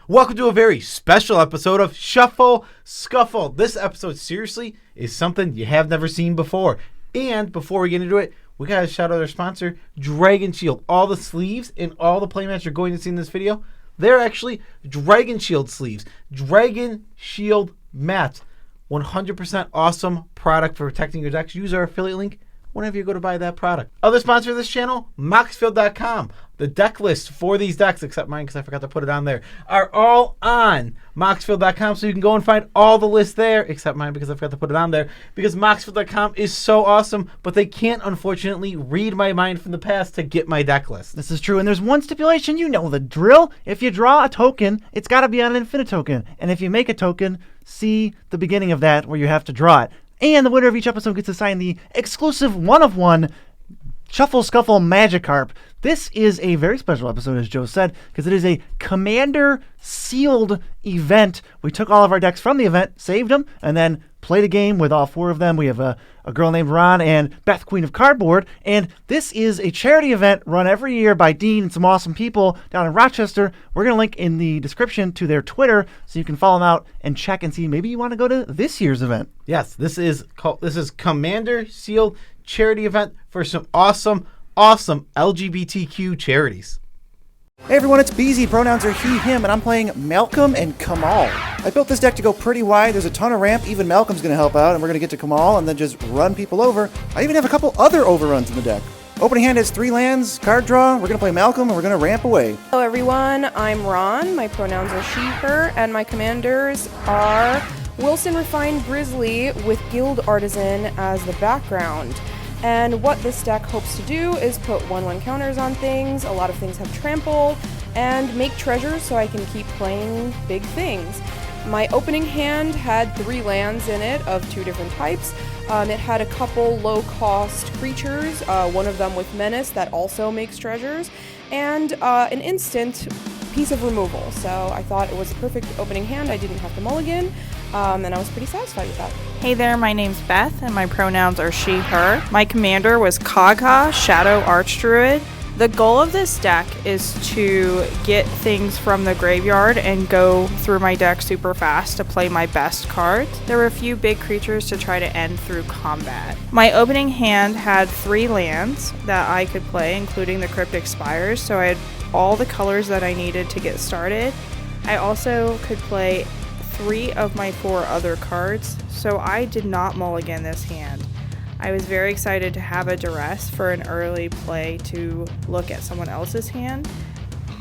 Welcome to a very special episode of Shuffle, Scuffle. This episode, seriously, is something you have never seen before. And before we get into it, we gotta shout out our sponsor, Dragon Shield. All the sleeves and all the playmats you're going to see in this video, they're actually Dragon Shield sleeves. Dragon Shield mats. 100% awesome product for protecting your decks. Use our affiliate link whenever you go to buy that product. Other sponsor of this channel, Moxfield.com. The deck list for these decks, except mine because I forgot to put it on there, are all on Moxfield.com, so you can go and find all the lists there, except mine because I forgot to put it on there, because Moxfield.com is so awesome, but they can't, unfortunately, read my mind from the past to get my deck list. This is true, and there's one stipulation, you know the drill. If you draw a token, it's got to be on an infinite token, and if you make a token, see the beginning of that where you have to draw it. And the winner of each episode gets assigned the exclusive one-of-one Shuffle Scuffle Magikarp. This is a very special episode, as Joe said, because it is a Commander sealed event. We took all of our decks from the event, saved them, and then played a game with all four of them. We have a girl named Ron and Beth, Queen of Cardboard. And this is a charity event run every year by Dean and some awesome people down in Rochester. We're going to link in the description to their Twitter so you can follow them out and check and see maybe you want to go to this year's event. Yes, this is Commander sealed charity event for some awesome LGBTQ charities. Hey everyone, it's Beezy. Pronouns are he, him, and I'm playing Malcolm and Kamahl. I built this deck to go pretty wide. There's a ton of ramp. Even Malcolm's going to help out, and we're going to get to Kamahl and then just run people over. I even have a couple other overruns in the deck. Opening hand has 3 lands, card draw. We're going to play Malcolm, and we're going to ramp away. Hello everyone, I'm Ron. My pronouns are she, her, and my commanders are Wilson Refined Grizzly with Guild Artisan as the background. And what this deck hopes to do is put 1/1 counters on things, a lot of things have trample, and make treasures so I can keep playing big things. My opening hand had 3 lands in it of 2 different types. It had a couple low-cost creatures, one of them with Menace that also makes treasures, and an instant piece of removal. So I thought it was a perfect opening hand. I didn't have to mulligan, and I was pretty satisfied with that. Hey there, my name's Beth, and my pronouns are she, her. My commander was Kagha, Shadow Archdruid. The goal of this deck is to get things from the graveyard and go through my deck super fast to play my best cards. There were a few big creatures to try to end through combat. My opening hand had 3 lands that I could play, including the Cryptic Spires, so I had all the colors that I needed to get started. I also could play 3 of my 4 other cards, so I did not mulligan this hand. I was very excited to have a duress for an early play to look at someone else's hand.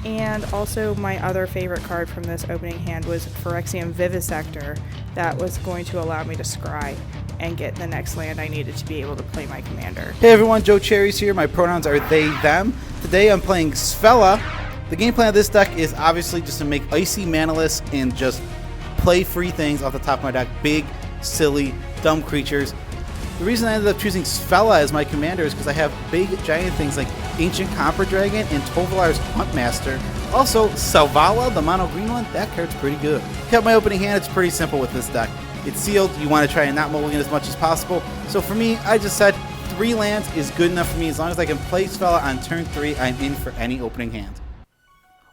And also my other favorite card from this opening hand was Phyrexian Vivisector that was going to allow me to scry and get the next land I needed to be able to play my commander. Hey everyone, Joe Cherry's here. My pronouns are they, them. Today I'm playing Svella. The game plan of this deck is obviously just to make Icy Manaless and just play free things off the top of my deck. Big, silly, dumb creatures. The reason I ended up choosing Svella as my commander is because I have big, giant things like Ancient Copper Dragon and Tovolar's Huntmaster. Also, Selvala, the mono green one, that card's pretty good. Kept my opening hand, it's pretty simple with this deck. It's sealed, you want to try and not mulligan as much as possible. So for me, I just said 3 lands is good enough for me. As long as I can play Svella on turn 3, I'm in for any opening hand.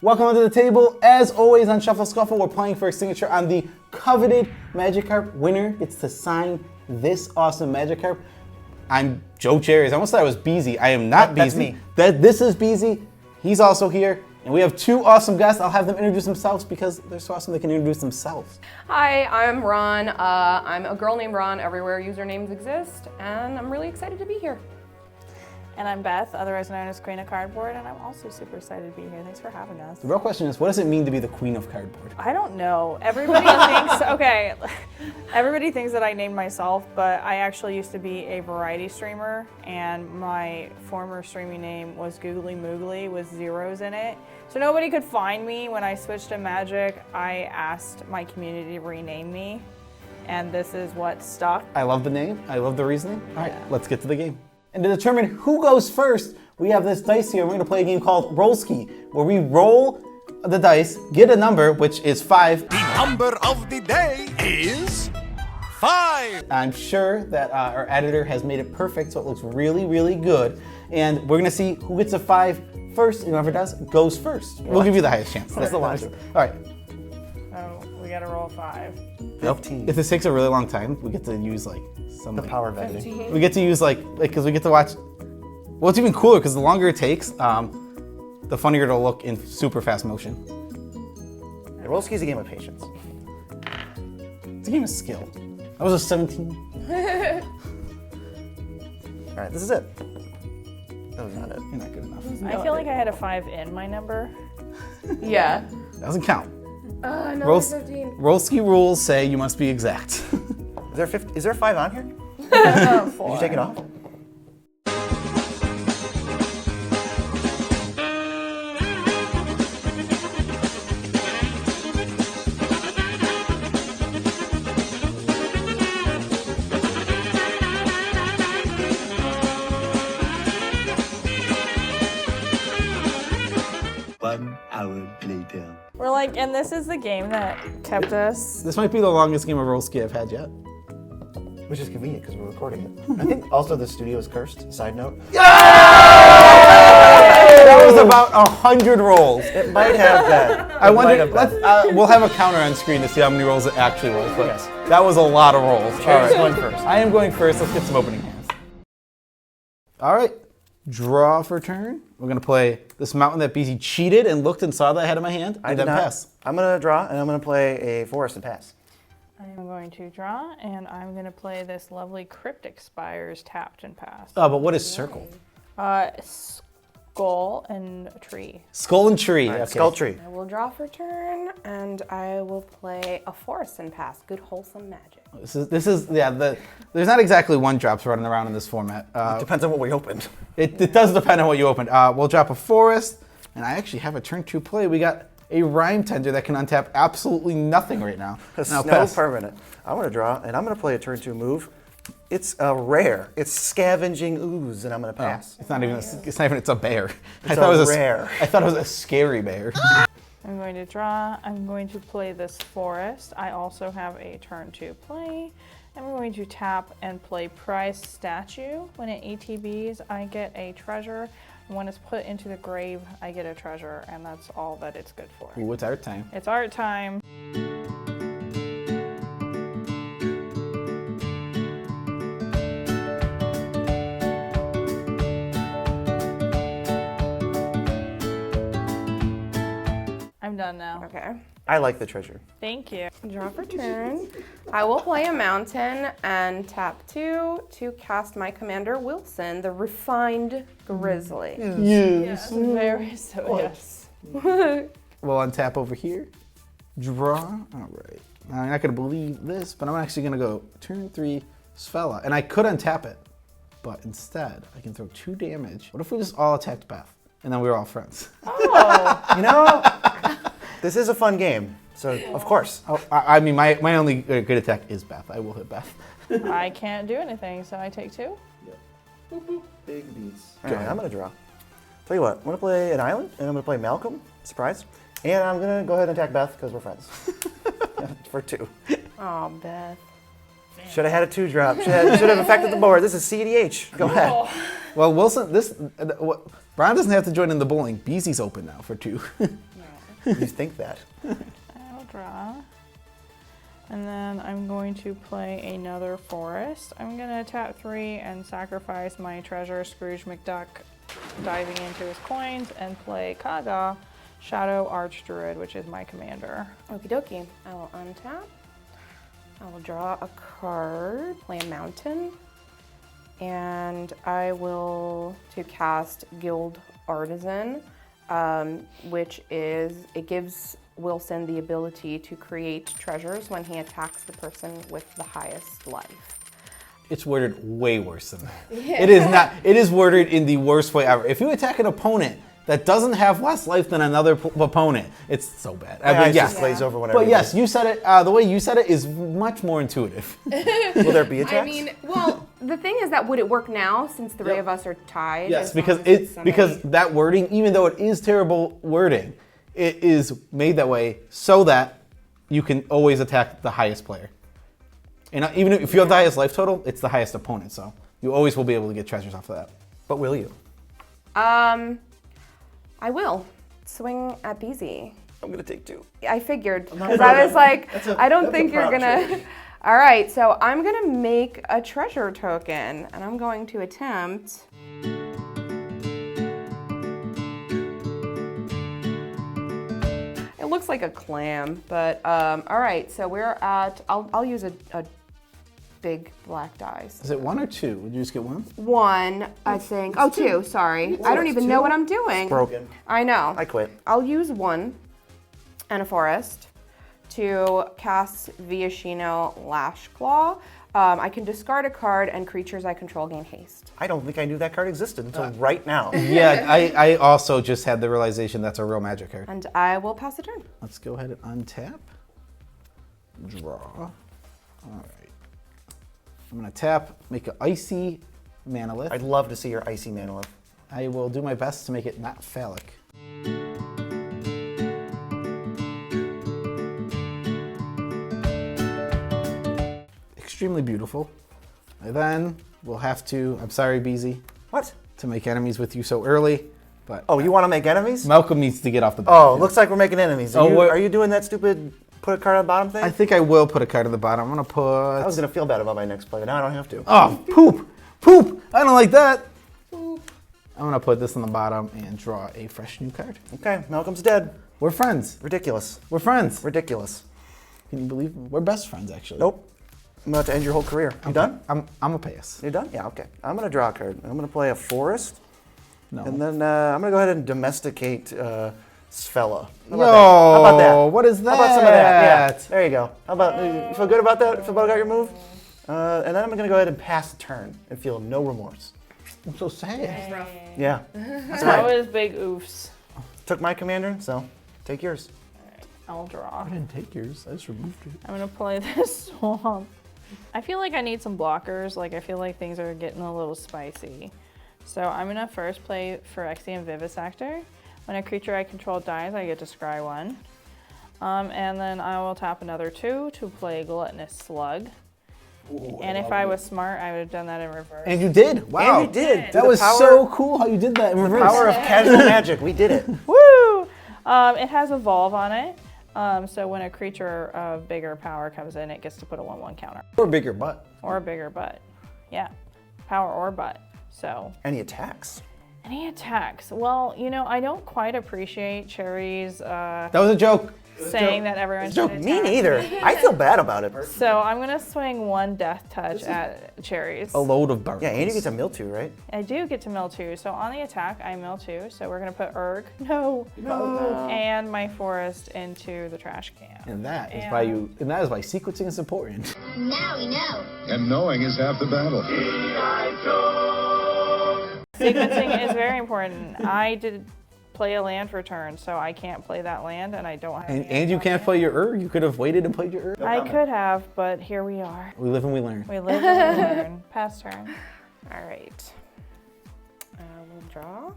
Welcome to the table. As always on Shuffle Scuffle, we're playing for a signature on the coveted Magikarp. Winner gets to sign this awesome Magikarp. I'm Joe Cherries. I almost thought I was Beezy. I am not Beezy. That's me. This is Beezy. He's also here. And we have 2 awesome guests. I'll have them introduce themselves because they're so awesome they can introduce themselves. Hi, I'm Ron. I'm a girl named Ron everywhere usernames exist, and I'm really excited to be here. And I'm Beth, otherwise known as Queen of Cardboard, and I'm also super excited to be here. Thanks for having us. The real question is, what does it mean to be the Queen of Cardboard? I don't know. Everybody thinks, okay, everybody thinks that I named myself, but I actually used to be a variety streamer, and my former streaming name was Googly Moogly with zeros in it. So nobody could find me. When I switched to Magic, I asked my community to rename me, and this is what stuck. I love the name. I love the reasoning. All right, let's get to the game. And to determine who goes first, we have this dice here. We're going to play a game called Rollski, where we roll the dice, get a number, which is 5. The number of the day is 5. I'm sure that our editor has made it perfect, so it looks really, really good. And we're going to see who gets a 5 first, and whoever does goes first. We'll give you the highest chance. That's the logic. All right. We gotta roll 5. 15. If this takes a really long time, we get to use like some. The power of editing. We get to use like because we get to watch. Well, it's even cooler because the longer it takes, the funnier it'll look in super fast motion. Roll ski is a game of patience. It's a game of skill. That was a 17. All right, this is it. That was not it. You're not good enough. I feel like I had a 5 in my number. Yeah. Doesn't count. No, Roll- 15. Rollski rules say you must be exact. Is there a 5 on here? Did you take it off? We're like, and this is the game that kept us. This might be the longest game of Rollski I've had yet. Which is convenient because we're recording it. I think also the studio is cursed. Side note. That was about 100 rolls. It might have been. I wonder. We'll have a counter on screen to see how many rolls it actually was. But Yes. that was a lot of rolls. Cherry's going first. I am going first. Let's get some opening hands. All right. Draw for turn. We're going to play this mountain that BZ cheated and looked and saw that I had in my hand. I and did then not. pass. I'm going to draw, and I'm going to play a forest and pass. I'm going to draw, and I'm going to play this lovely Cryptic Spires tapped and passed. Oh, but what is circle? Skull and tree. Skull and tree. All right, Okay. Skull tree. I will draw for turn, and I will play a forest and pass. Good wholesome magic. This is there's not exactly one drops running around in this format. Depends on what we opened. It does depend on what you opened. We'll drop a forest, and I actually have a turn 2 play. We got a Rhyme Tender that can untap absolutely nothing right now. A Now snow pass. permanent. I want to draw, and I'm going to play a turn 2 move. It's a rare. It's Scavenging Ooze, and I'm going to pass. It's not even. It's a bear. It's a rare. I thought it was a scary bear. I'm going to draw. I'm going to play this forest. I also have a turn 2 play. I'm going to tap and play Prize Statue. When it ATBs, I get a treasure. And when it's put into the grave, I get a treasure, and that's all that it's good for. Ooh, it's art time. It's art time. I'm done now. Okay. I like the treasure. Thank you. Draw for turn. I will play a mountain and tap 2 to cast my commander Wilson, the refined grizzly. Yes. Very so, yes. We'll untap over here. Draw. All right. Now, you're not going to believe this, but I'm actually going to go turn 3 Svella. And I could untap it, but instead, I can throw 2 damage. What if we just all attacked Beth? And then we were all friends. You know, this is a fun game, so of course. Oh, I mean, my only good attack is Beth. I will hit Beth. I can't do anything, so I take 2. Big beats. All right, I'm going to draw. Tell you what, I'm going to play an island, and I'm going to play Malcolm, surprise. And I'm going to go ahead and attack Beth, because we're friends. For 2. Oh, Beth. Should have had a 2 drop. Should have affected the board. This is CDH. Go ahead. Well, Wilson, Brian doesn't have to join in the bowling. Beezy's open now for 2. You think that. I'll draw. And then I'm going to play another forest. I'm going to tap 3 and sacrifice my treasure, Scrooge McDuck, diving into his coins, and play Kagha, Shadow Archdruid, which is my commander. Okie dokie. I will untap. I will draw a card, play a mountain, and I will to cast Guild Artisan, which is, it gives Wilson the ability to create treasures when he attacks the person with the highest life. It's worded way worse than that. It is not. It is worded in the worst way ever. If you attack an opponent that doesn't have less life than another opponent, it's so bad. I mean, just glaze over whenever. But you yes, do. you said it. The way you said it is much more intuitive. Will there be attacks? I mean, well, the thing is that would it work now since the three of us are tied? Yes, as long because as it's somebody- that wording, even though it is terrible wording, it is made that way so that you can always attack the highest player. And even if you have the highest life total, it's the highest opponent, so you always will be able to get treasures off of that. But will you? I will swing at BZ. I'm gonna take 2. I figured, because I was like, I don't think you're gonna. All right, so I'm gonna make a treasure token, and I'm going to attempt. It looks like a clam, but all right. So we're at. I'll use a big black die. Is it 1 or 2? Would you just get 1? 1, I think. Oh, 2. Sorry, I don't even know what I'm doing. Broken. I know. I quit. I'll use 1 and a forest to cast Viashino Lash Claw. I can discard a card and creatures I control gain haste. I don't think I knew that card existed until right now. Yeah, I also just had the realization that's a real magic card. And I will pass the turn. Let's go ahead and untap. Draw. All right. I'm gonna tap, make an icy Manalith. I'd love to see your icy Manalith. I will do my best to make it not phallic. Extremely beautiful. And then we'll have to, I'm sorry, Beezy, What? to make enemies with you so early, but Oh, you want to make enemies? Malcolm needs to get off the Oh, battlefield. looks like we're making enemies. Oh, what- Are you doing that stupid put a card on the bottom thing? I think I will put a card on the bottom. I'm gonna I was put. gonna feel bad about my next play, but now I don't have to. Oh, poop! Poop! I don't like that! I'm gonna put this on the bottom and draw a fresh new card. Okay, Malcolm's dead. We're friends. Ridiculous. We're friends. Ridiculous. Can you believe it? We're best friends, actually. Nope. I'm about to end your whole career. You done? I'm a pass. You done? Yeah, okay. I'm gonna draw a card. I'm gonna play a forest, No. and then I'm gonna go ahead and domesticate Svella. Yo, How about that? what is that? How about some of that? Yeah, there you go. How about, you feel good about that? Feel about your move? And then I'm gonna go ahead and pass the turn and feel no remorse. I'm so sad. Yeah. That's That right. was big oofs. Took my commander, so take yours. I'll draw. I didn't take yours. I just removed it. I'm gonna play this swamp. I feel like I need some blockers. Like I feel like things are getting a little spicy. So I'm gonna first play Phyrexian Vivisector. When a creature I control dies, I get to scry 1. And then I will tap another 2 to play Gluttonous Slug. Ooh, And if I was smart, I would have done that in reverse. And you did. Wow. And you did. That was so cool how you did that in reverse. Power of casual magic. We did it. Woo! It has Evolve on it. So when a creature of bigger power comes in, it gets to put a 1/1 counter. Or bigger butt. Or a bigger butt. Yeah. Power or butt. So Any attacks? any attacks? Well, you know, I don't quite appreciate Cherry's That was a joke. saying that everyone should attack. Me neither. I feel bad about it. So I'm gonna swing 1 Death Touch at Cherry's. A load of burns. Yeah, and you get to mill 2, right? I do get to mill 2. So on the attack, I mill 2. So we're gonna put Urg. No. And my forest into the trash can. And that is And- why you. And that is why sequencing is important. Now we know. And knowing is half the battle. Sequencing is very important. I did play a land for turn, so I can't play that land, and I don't have. And you can't play your Ur. You could have waited and played your Ur. I could have, but here we are. We live and we learn. We live and we learn. Pass turn. All right. I will draw.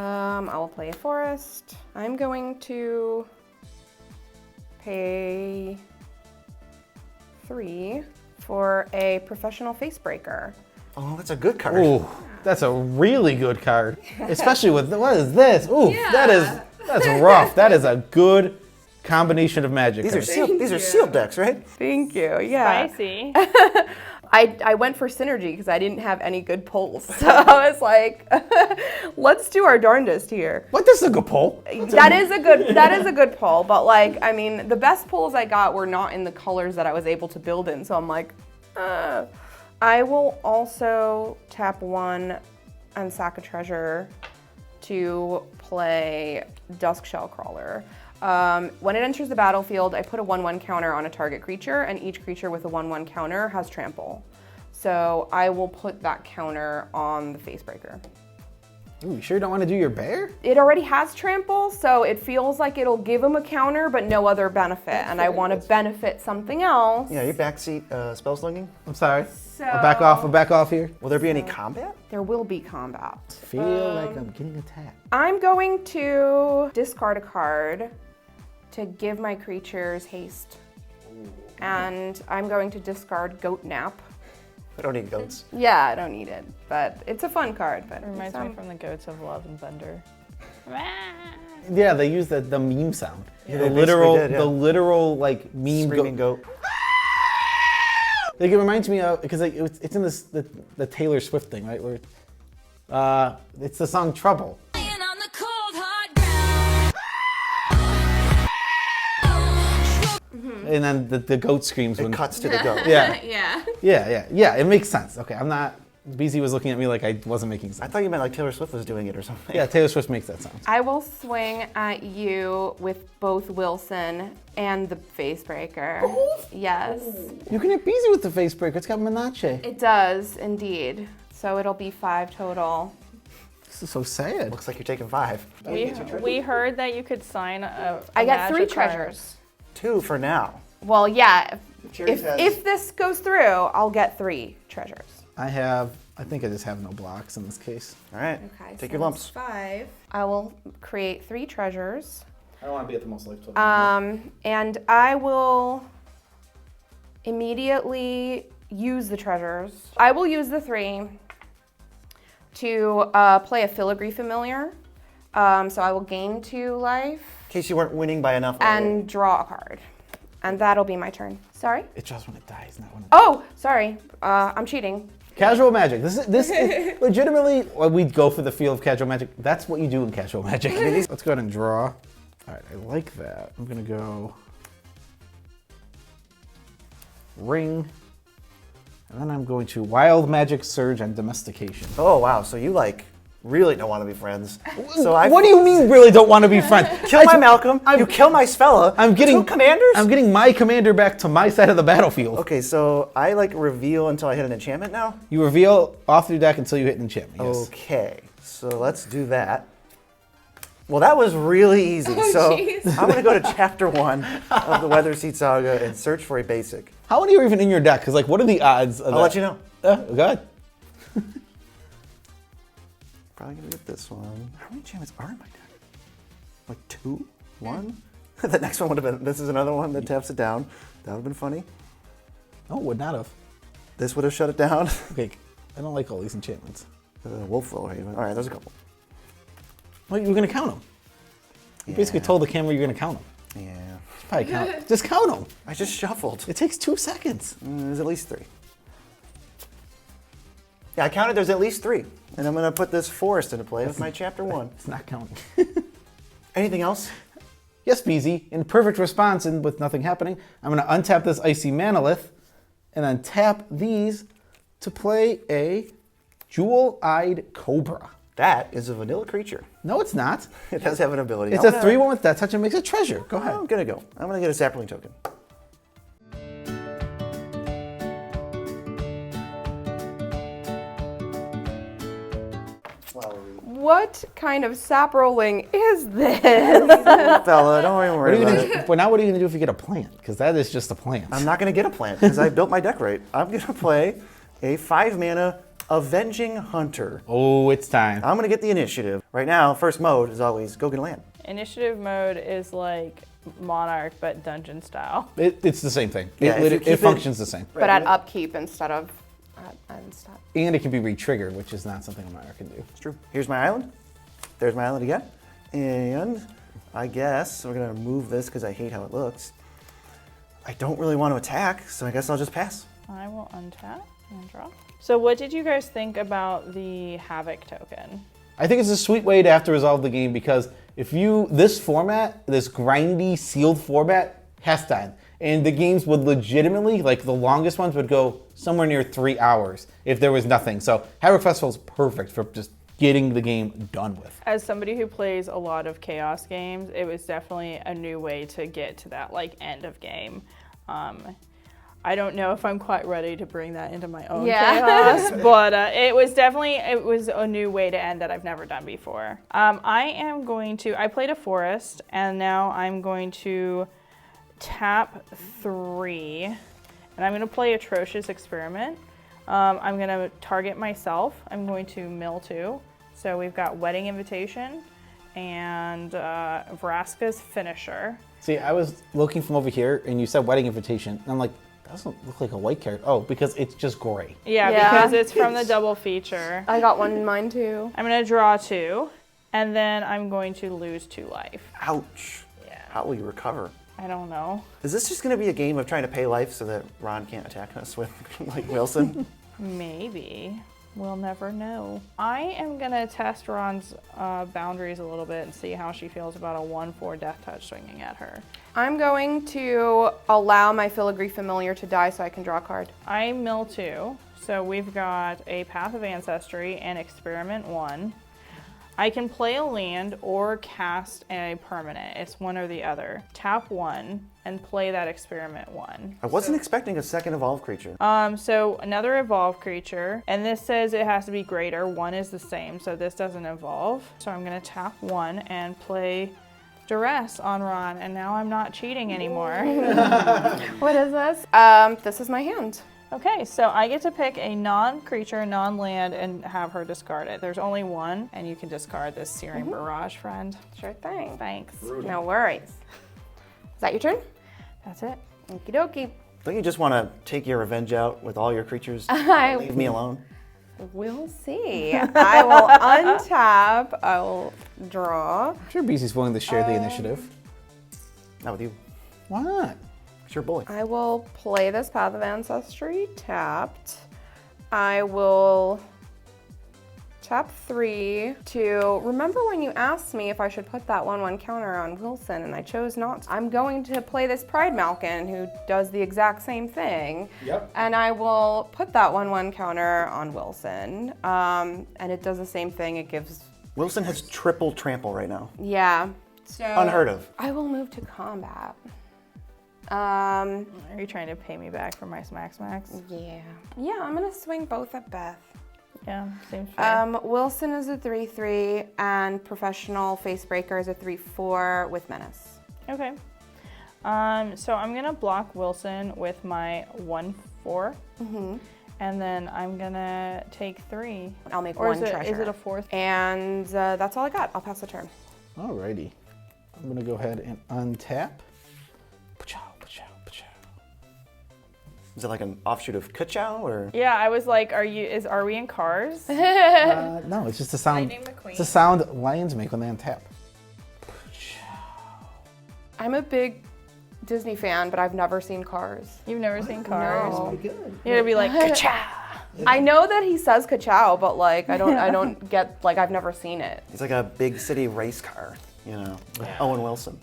I will play a forest. I'm going to pay 3 for a professional facebreaker. Oh, that's a good card. Ooh, that's a really good card. Especially with, what is this? Ooh, that's rough. That is a good combination of magic. These are cards. sealed decks, right? Thank you. Yeah. Spicy. I went for synergy because I didn't have any good pulls. So I was like, let's do our darndest here. What? This is a good poll. That is a good pull, but like, I mean, the best pulls I got were not in the colors that I was able to build in. So I'm like, I will also tap 1 and sack a treasure to play Dusk Shellcrawler. When it enters the battlefield, I put a 1/1 counter on a target creature, and each creature with a 1/1 counter has trample. So I will put that counter on the Facebreaker. Ooh, you sure you don't want to do your bear? It already has trample, so it feels like it'll give him a counter, but no other benefit, and I want to benefit something else. Yeah, you backseat spell slinging. I'm sorry. I'll back off here. Will there be any combat? There will be combat. Feel like I'm getting attacked. I'm going to discard a card to give my creatures haste. And I'm going to discard Goat Nap. I don't need goats. Yeah, I don't need it, but it's a fun card. But Reminds me from the Goats of Love and Thunder. Yeah, they use the meme sound. Yeah, the they literal, basically did, yeah. the literal like meme. Screaming goat. Like it reminds me of because like, it's in this the Taylor Swift thing, right? Where it's the song Trouble. And then the goat screams when It cuts to the goat. Yeah. It makes sense. Okay, I'm not. BZ was looking at me like I wasn't making I sense. thought you meant like Taylor Swift was doing it or something. Yeah, Taylor Swift makes that sound. I will swing at you with both Wilson and the face breaker. Yes. You can hit BZ with the face breaker. It's got Menache. It does, indeed. So it'll be 5 total. This is so sad. Looks like you're taking 5. We heard that you could sign a I got 3 magic card. treasures. 2 for now. Well, yeah. Cherries has- If this goes through, I'll get 3 treasures. I think I just have no blocks in this case. All right. Okay. Take your lumps. 5. I will create 3 treasures. I don't want to be at the most life total. And I will immediately use the treasures. I will use the 3 to play a Filigree Familiar. So I will gain 2 life In case you weren't winning by enough. and draw a card. And that'll be my turn. Sorry? It's just when it dies, not when it Oh, sorry. I'm cheating. Casual magic. This is legitimately, well, we'd go for the feel of casual magic. That's what you do in casual magic. Let's go ahead and draw. All right, I like that. I'm gonna go ring, and then I'm going to wild magic surge and domestication. Oh wow. So you like really don't want to be friends. So What do you mean really don't want to be friends? Kill my Malcolm. You kill my Svella. I'm getting 2 commanders. I'm getting my commander back to my side of the battlefield. Okay, so I like reveal until I hit an enchantment now. You reveal off your deck until you hit an enchantment. Yes. Okay, so let's do that. Well, that was really easy. So I'm gonna go to chapter 1 of the Weatherseed Saga and search for a basic. How many are even in your deck? Because like, what are the odds of that? I'll let you know. Go ahead. Probably gonna get this one. How many enchantments are in my deck? Like 2? 1? The next one would have been, this is another one that taps it down. That would have been funny. No, would not have. This would have shut it down. Okay, I don't like all these enchantments. Wolf Haven. All right, there's a couple. Well, you're gonna count them. You basically told the camera you're gonna count them. Yeah. Just probably count. Just count them. I just shuffled. It takes 2 seconds. There's at least 3. Yeah, I counted there's at least 3. And I'm gonna put this forest into play with my chapter 1. It's not counting. Anything else? Yes, BZ. In perfect response and with nothing happening, I'm gonna untap this Icy Manolith and then tap these to play a Jewel-Eyed Cobra. That is a vanilla creature. No, it's not. It does have an ability. It's a 3/1 with that touch and makes a treasure. Go ahead. I'm gonna go. I'm gonna get a sapling token. What kind of sap rolling is this? Fella, don't even What are worry you about gonna it. do? Well, now what are you gonna do if you get a plant? Because that is just a plant. I'm not gonna get a plant because I built my deck right. I'm gonna play a 5 mana Avenging Hunter. Oh, it's time. I'm gonna get the initiative. Right now, first mode is always go get a land. Initiative mode is like Monarch, but dungeon style. It's the same thing. Yeah, if you It keep functions the same. But at upkeep instead of at end step. And it can be re-triggered, which is not something a Monarch can do. It's true. Here's my island. There's my island again. And I guess we're gonna move this because I hate how it looks. I don't really want to attack, so I guess I'll just pass. I will untap and draw. So what did you guys think about the Havoc token? I think it's a sweet way to have to resolve the game because if this format, this grindy sealed format, has to end. And the games would legitimately, like the longest ones would go somewhere near 3 hours if there was nothing. So Havoc Festival is perfect for just getting the game done with. As somebody who plays a lot of Chaos games, it was definitely a new way to get to that like end of game. I don't know if I'm quite ready to bring that into my own Chaos, but it was a new way to end that I've never done before. I played a forest and now I'm going to tap 3 and I'm going to play Atrocious Experiment. I'm going to target myself. I'm going to mill 2. So we've got Wedding Invitation and Vraska's Finisher. See, I was looking from over here and you said Wedding Invitation. And I'm like, that doesn't look like a white character. Oh, because it's just gray. Yeah, because it's from the double feature. I got one in mine too. I'm going to draw 2 And then I'm going to lose 2 life. Ouch. Yeah. How will you recover? I don't know. Is this just going to be a game of trying to pay life so that Ron can't attack us with, like, Wilson? Maybe. We'll never know. I am going to test Ron's boundaries a little bit and see how she feels about a 1/4 death touch swinging at her. I'm going to allow my Filigree Familiar to die so I can draw a card. I mill 2, so we've got a Path of Ancestry and Experiment 1. I can play a land or cast a permanent. It's one or the other. Tap 1 and play that Experiment 1. I wasn't expecting a second evolved creature. So another evolved creature, and this says it has to be greater. 1 is the same, so this doesn't evolve. So I'm gonna tap 1 and play Duress on Ron, and now I'm not cheating anymore. What is this? This is my hand. Okay, so I get to pick a non-creature, non-land, and have her discard it. There's only 1, and you can discard this Searing Barrage, friend. Sure thing. Thanks. No worries. Is that your turn? That's it. Okie dokie. Don't you just want to take your revenge out with all your creatures? I Leave me alone. will see. I will untap. I will draw. I'm sure BC's willing to share the initiative. Not with you. Why not? It's your bully. I will play this Path of Ancestry tapped. I will tap 3 to remember when you asked me if I should put that 1/1 counter on Wilson, and I chose not to. I'm going to play this Pride Malkin who does the exact same thing. Yep. And I will put that 1/1 counter on Wilson. And it does the same thing. It gives, Wilson has triple trample right now. yeah. So Unheard of. I will move to combat. Are you trying to pay me back for my smacks? Yeah. Yeah, I'm gonna swing both at Beth. Yeah, seems fair. Wilson is a 3/3 and Professional Facebreaker is a 3/4 with Menace. Okay. So I'm gonna block Wilson with my 1/4. And then I'm gonna take 3. I'll make Or one is treasure. it a 4th? And that's all I got. I'll pass the turn. Alrighty. I'm gonna go ahead and untap. Pachow, pachow, pachow. Is it like an offshoot of Kachow or? Yeah, I was like, are we in Cars? No, it's just a sound. Lightning McQueen. It's a sound lions make when they untap. I'm a big Disney fan, but I've never seen Cars. You've never seen Cars? No. Good. You're gonna be like, ka-chow. I know that he says ka-chow, but like I don't get, like, I've never seen it. It's like a big city race car, you know. Owen Wilson.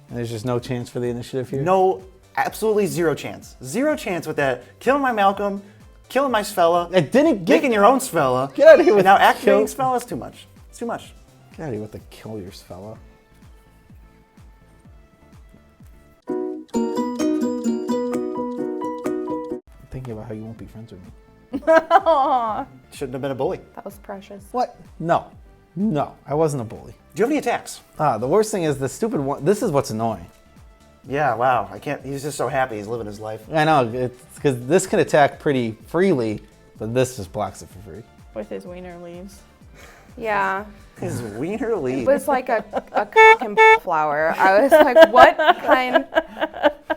And there's just no chance for the initiative here? No, absolutely zero chance. Zero chance with that. Killing my Malcolm, killing my Svella. It didn't get. Making your own Svella. Get out of here with And now the activating kill. Svella is too much. It's too much. Get out of here with the kill your fella. Thinking about how you won't be friends with me. Shouldn't have been a bully. That was precious. What? No. No, I wasn't a bully. Do you have any attacks? The worst thing is the stupid one. This is what's annoying. Yeah, wow. I can't. He's just so happy he's living his life. I know, it's because this can attack pretty freely, but this just blocks it for free. With his wiener leaves. Yeah. His wiener It lead. was like a cock and flower. I was like, what kind?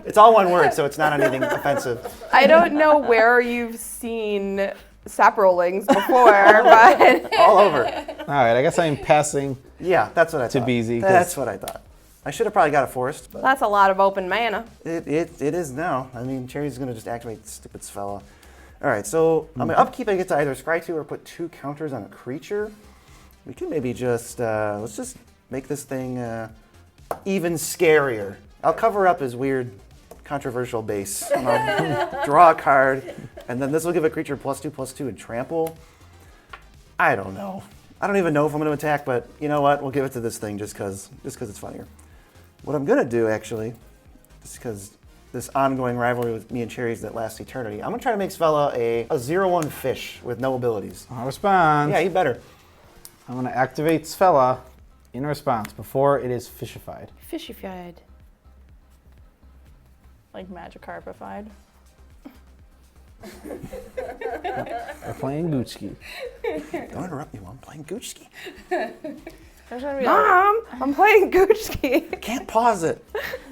It's all one word, so it's not anything offensive. I don't know where you've seen saprolings before, but All over. All right, I guess I'm passing. Yeah, that's what I To thought. BZ, 'cause- That's what I thought. I should have probably got a forest, but that's a lot of open mana. it is now. I mean, Cherry's gonna just activate stupid Svella. All right, so on my upkeep, I get to either scry 2 or put 2 counters on a creature. We can maybe just let's just make this thing even scarier. I'll cover up his weird, controversial base. And I'll draw a card, and then this will give a creature +2/+2 and trample. I don't know. I don't even know if I'm going to attack, but you know what? We'll give it to this thing just because it's funnier. What I'm going to do, actually, just because this ongoing rivalry with me and Cherry's that lasts eternity, I'm going to try to make Svella a 0/1 fish with no abilities. I'll respond. Yeah, he better. I'm going to activate Svella in response before it is fishified. Fishified. Like Magikarpified. We're playing Gucci. Don't interrupt me while I'm playing Gucci. There's gonna be Mom, I'm playing Gucci. Can't pause it.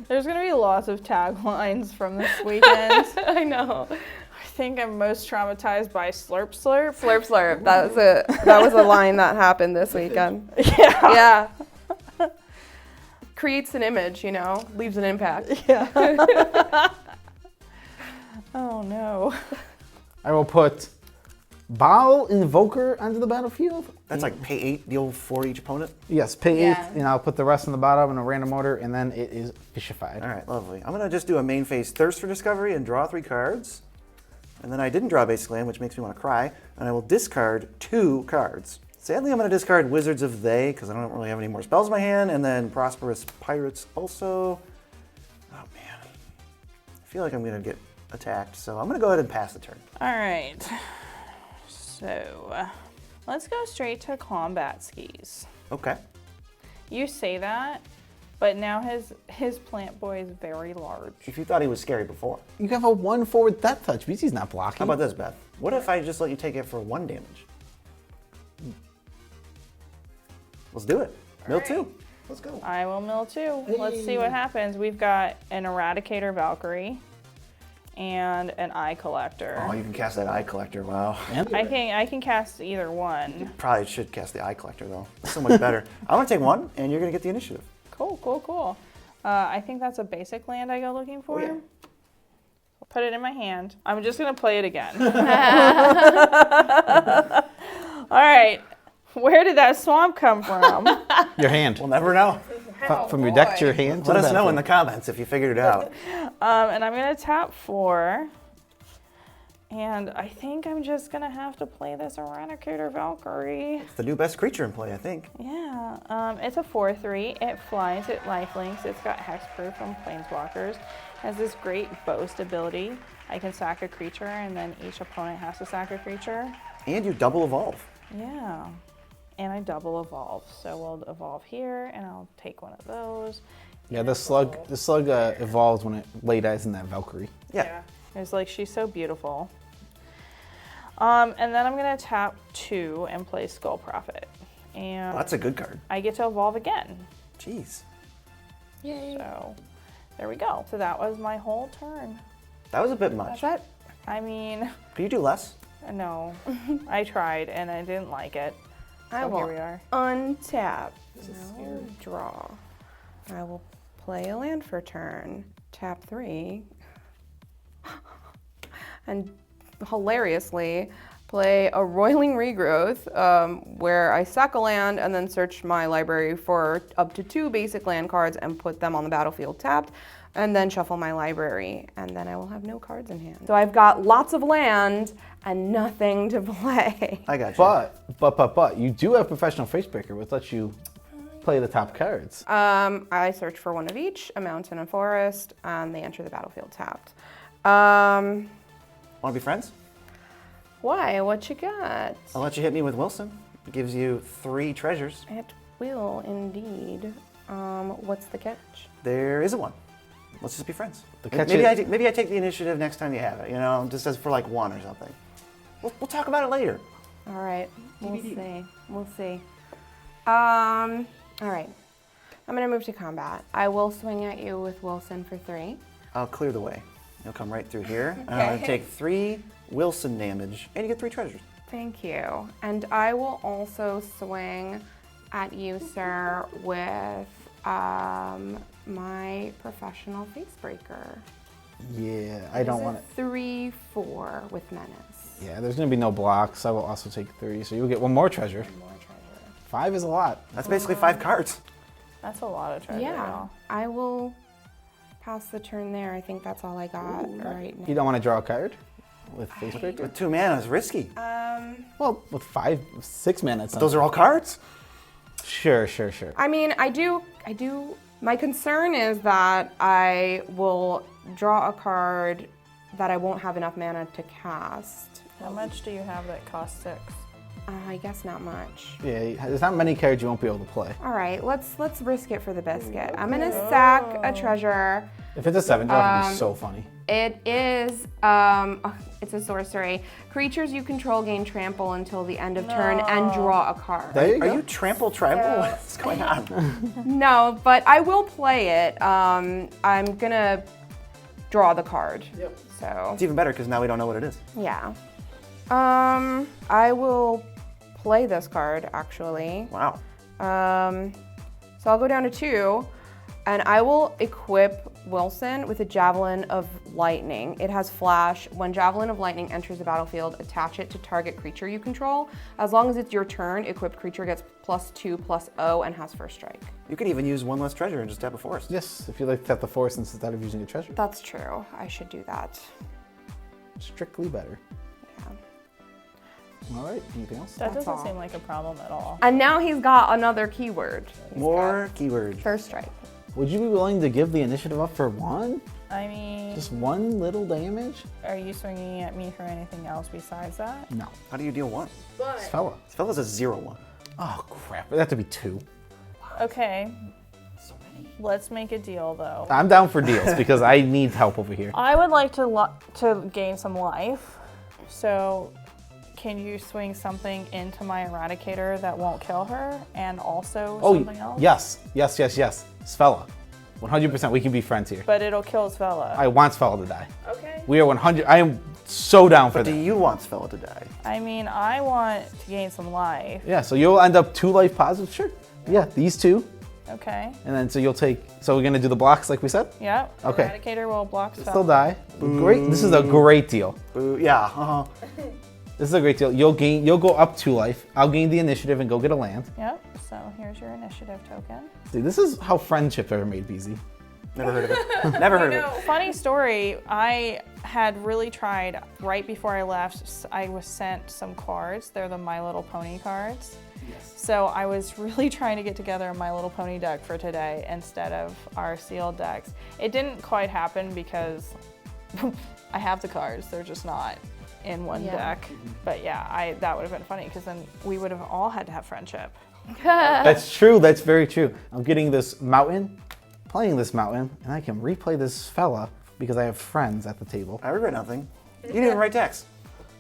There's gonna be lots of taglines from this weekend. I know. think I'm most traumatized by Slurp Slurp. Slurp slurp. That was a line that happened this weekend. Yeah. Yeah. Creates an image, you know, leaves an impact. Yeah. Oh no. I will put Baal Invoker onto the battlefield. That's like pay 8, deal 4 each opponent. Yes, pay Yeah. 8, and I'll put the rest on the bottom in a random order, and then it is fishified. All right, lovely. I'm gonna just do a main phase Thirst for Discovery and draw 3 cards. And then I didn't draw basic land, which makes me want to cry. And I will discard 2 cards. Sadly, I'm gonna discard Wizards of They, because I don't really have any more spells in my hand, and then Prosperous Pirates also. Oh man. I feel like I'm gonna get attacked, so I'm gonna go ahead and pass the turn. All right. So let's go straight to combat skis. Okay. You say that, but now his plant boy is very large. If you thought he was scary before. You have a 1 forward death touch. BC's not blocking. How about this, Beth? What if I just let you take it for 1 damage? Let's do it. Mill 2. Let's go. I will mill 2. Let's see what happens. We've got an Eradicator Valkyrie and an Eye Collector. Oh, you can cast that Eye Collector. Wow. I can cast either one. Probably should cast the Eye Collector, though. It's so much better. I'm going to take 1, and you're going to get the initiative. Cool. I think that's a basic land I go looking for. Oh, yeah. I'll put it in my hand. I'm just going to play it again. All right. Where did that swamp come from? Your hand. We'll never know. From your deck to your hand. Let us know in the comments if you figured it out. And I'm going to tap 4. And I think I'm just going to have to play this Eradicator Valkyrie. It's the new best creature in play, I think. Yeah. It's a 4/3. It flies, it lifelinks. It's got hexproof from Planeswalkers. Has this great boast ability. I can sack a creature, and then each opponent has to sack a creature. And you double evolve. Yeah. And I double evolve. So we'll evolve here, and I'll take one of those. Yeah, the slug evolves when it lay eyes in that Valkyrie. Yeah. It's like, she's so beautiful. And then I'm going to tap 2 and play Skull Prophet. And Well, that's a good card. I get to evolve again. Jeez. Yay. So there we go. So that was my whole turn. That was a bit much. I mean, Could you do less? no. I tried, and I didn't like it. I So will here we are. untap. Now draw. I will play a land for turn. Tap 3. And hilariously, play a Roiling Regrowth, where I sack a land and then search my library for up to 2 basic land cards and put them on the battlefield tapped, and then shuffle my library, and then I will have no cards in hand. So I've got lots of land and nothing to play. I got you. But you do have Professional Facebreaker, which lets you play the top cards. I search for one of each, a mountain and forest, and they enter the battlefield tapped. Um, Want to be friends? Why? What you got? I'll let you hit me with Wilson. It gives you 3 treasures. It will indeed. What's the catch? There isn't one. Let's just be friends. The catch Maybe I take the initiative next time you have it, you know, just as for like 1 or something. We'll talk about it later. All right, we'll see. We'll see. All right. I'm gonna move to combat. I will swing at you with Wilson for 3. I'll clear the way. You'll come right through here. And I'm going to take 3 Wilson damage, and you get 3 treasures. Thank you. And I will also swing at you, sir, with my Professional Facebreaker. Yeah, I don't want it. 3/4 with Menace. Yeah, there's going to be no blocks. I will also take 3, so you'll get 1 more treasure. 5 is a lot. That's basically 5 cards. That's a lot of treasure. Yeah, y'all. I will pass the turn there. I think that's all I got right now. You don't want to draw a card with Facebreaker? With 2 mana, it's risky. Well, with 6 mana, it's not. Those are all cards? Sure. I mean, I do. My concern is that I will draw a card that I won't have enough mana to cast. How much do you have that costs 6? I guess not much. Yeah, there's not many cards you won't be able to play. All right, let's risk it for the biscuit. I'm gonna sack a treasure. If it's a 7 drop, it'd be so funny. It is, it's a sorcery. Creatures you control gain trample until the end of turn and draw a card. There you Are go. you trample tribal? What's going on? No, but I will play it. I'm gonna draw the card. Yep. So It's even better because now we don't know what it is. yeah. I will play this card actually. Wow. So I'll go down to 2, and I will equip Wilson with a Javelin of Lightning. It has flash. When Javelin of Lightning enters the battlefield, attach it to target creature you control. As long as it's your turn, equipped creature gets +2/+0 and has first strike. You could even use 1 less treasure and just tap a forest. Yes, if you like to tap the forest instead of using a treasure. That's true. I should do that. Strictly better. Yeah. All right, anything else? That doesn't all. seem like a problem at all. And now he's got another keyword. More keywords. First strike. Would you be willing to give the initiative up for 1? I mean, Just 1 little damage? are you swinging at me for anything else besides that? No. How do you deal 1? Svella. Svella's a 0/1. Oh, crap. It'd have to be 2. Okay. Let's make a deal though. I'm down for deals because I need help over here. I would like to gain some life. So, can you swing something into my Eradicator that won't kill her, and also something else? Yes. Svella. 100%. We can be friends here. But it'll kill Svella. I want Svella to die. Okay. We are 100. I am so down for But do that. you want Svella to die? I mean, I want to gain some life. Yeah, so you'll end up 2 life positive. Sure. Yeah, these 2. Okay. And then so you'll take. So we're going to do the blocks like we said? Yep. Okay. Eradicator will block Svella. Still die. Great. This is a great deal. Boo. Yeah. Uh-huh. This is a great deal. You'll go up 2 life. I'll gain the initiative and go get a land. Yep. So here's your initiative token. See, this is how friendship ever made BZ. Never heard of it. Never heard of it. Funny story, I had really tried, right before I left, I was sent some cards. They're the My Little Pony cards. Yes. So I was really trying to get together a My Little Pony deck for today instead of our sealed decks. It didn't quite happen because I have the cards, they're just not in one deck. But yeah, that would have been funny because then we would have all had to have friendship. That's true. That's very true. I'm getting this mountain, playing this mountain, and I can replay this fella because I have friends at the table. I regret nothing. You didn't even write text.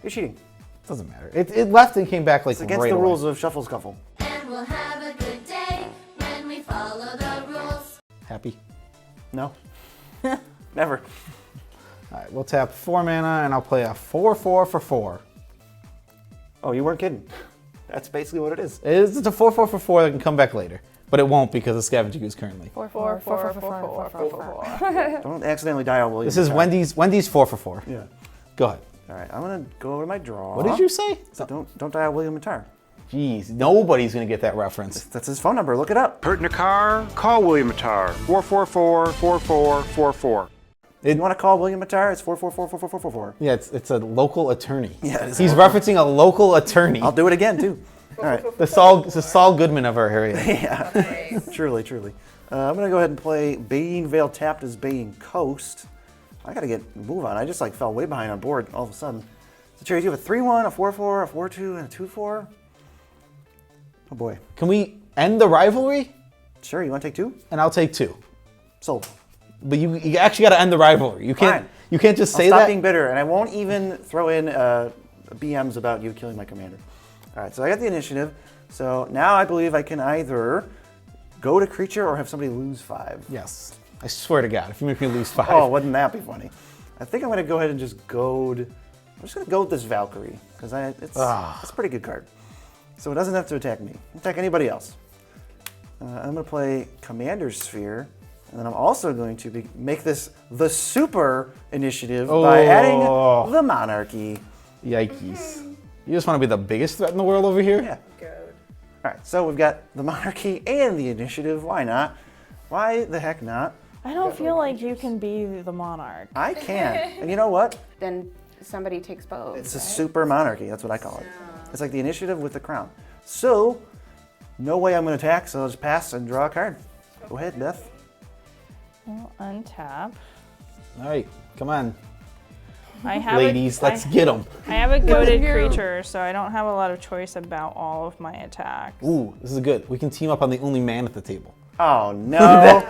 You're cheating. Doesn't matter. It left and came back like It's against right the away. rules of Shuffle Scuffle. And we'll have a good day when we follow the rules. Happy. No. Never. All right, we'll tap 4 mana, and I'll play a 4/4 for 4. Oh, you weren't kidding. That's basically what it is. It's a 4/4 for 4 that can come back later, but it won't because of Scavenging Ooze currently. 4. Don't accidentally dial William. This is Wendy's 4 for 4. Yeah. Go ahead. All right, I'm gonna go over to my draw. What did you say? So don't dial William Matar. Jeez, nobody's gonna get that reference. That's his phone number. Look it up. Hurt in a car? Call William Matar. 444-4444. You want to call William Matar? It's 444-4444. Yeah, it's a local attorney. Yeah, it is. He's referencing a local attorney. I'll do it again too. All right. It's the Saul Goodman of our area. Yeah. Truly. I'm gonna go ahead and play Baying Vale tapped as Baying Coast. I gotta move on. I just fell way behind on board all of a sudden. So Cherry, you have a 3/1, a 4/4, a 4/2, and a 2/4. Oh boy. Can we end the rivalry? Sure. You want to take 2? And I'll take 2. Sold. But you actually got to end the rivalry. You can't. Fine. You can't just I'll say stop that. being bitter, and I won't even throw in BMs about you killing my commander. All right, so I got the initiative. So now I believe I can either go to creature or have somebody lose 5. Yes. I swear to God, if you make me lose 5. Oh, wouldn't that be funny? I think I'm going to go ahead and just goad. I'm just going to go with this Valkyrie because it's a pretty good card. So it doesn't have to attack me. Attack anybody else. I'm going to play Commander Sphere. And then I'm also going to make this the super initiative by adding the Monarchy. Yikes. You just want to be the biggest threat in the world over here? Yeah. All right, so we've got the Monarchy and the initiative. Why not? Why the heck not? I don't feel like you can be the monarch. I can. And you know what? Then somebody takes both. It's a super monarchy. That's what I call it. It's like the initiative with the crown. So, no way I'm going to attack, so I'll just pass and draw a card. Go ahead, Beth. I'll untap. All right, come on, I have ladies, let's get them. I have a goaded creature, so I don't have a lot of choice about all of my attacks. Ooh, this is good. We can team up on the only man at the table. Oh, no.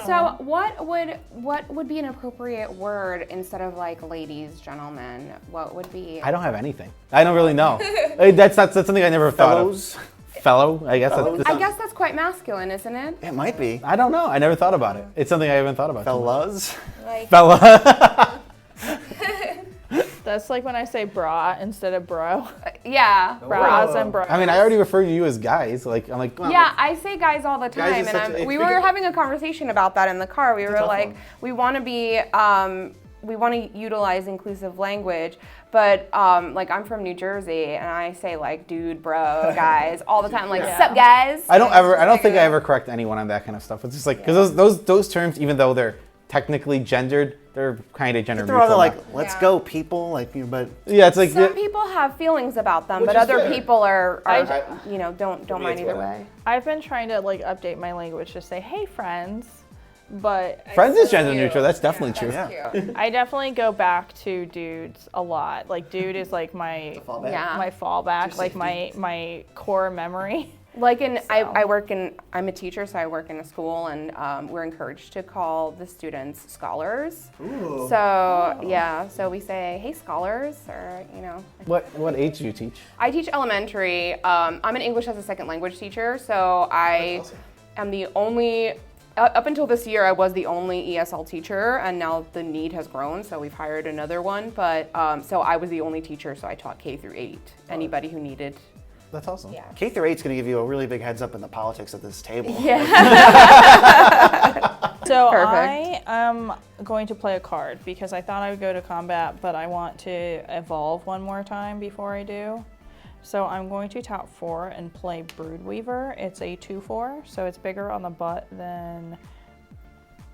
So what would be an appropriate word instead of ladies, gentlemen? What would be? I don't have anything. I don't really know. That's something I never thought of. Fellows. fellow, I guess. I guess that's quite masculine, isn't it? It might be. I don't know. I never thought about it. It's something I haven't thought about. Fellas. Like, Fella. That's like when I say bra instead of bro. yeah. Bras and bros. I mean, I already refer to you as guys. Like, I'm like, well, Yeah, I say guys all the Guys time, is such and a- we were having a conversation about that in the car. We were tough like, one. we want to be, we want to utilize inclusive language, but like I'm from New Jersey, and I say like dude, bro, guys all the time. Like, sup, guys? I don't think I ever correct anyone on that kind of stuff. It's just like, because those terms, even though they're technically gendered, they're kind of gender They're all neutral. like, now. let's Yeah. go, people. Like, but Yeah, it's like, Some people have feelings about them, but is other fair. people are I- don't mind either way. I've been trying to like update my language to say, hey friends, but friends is gender neutral. That's definitely true. yeah. I definitely go back to dudes a lot. Like dude is like my Yeah. my fallback, like my core memory. Like I'm a teacher, so I work in a school, and we're encouraged to call the students scholars. Ooh. So yeah, so we say, hey scholars, or What age do you teach? I teach elementary. I'm an English as a second language teacher, so I am the only. Up until this year, I was the only ESL teacher, and now the need has grown, so we've hired another one. But so I was the only teacher, so I taught K through 8. Anybody who needed. That's awesome. Yeah. K through 8 is going to give you a really big heads up in the politics of this table. Yeah. So Perfect. I am going to play a card because I thought I would go to combat, but I want to evolve one more time before I do. So I'm going to top 4 and play Broodweaver. It's a 2/4, so it's bigger on the butt than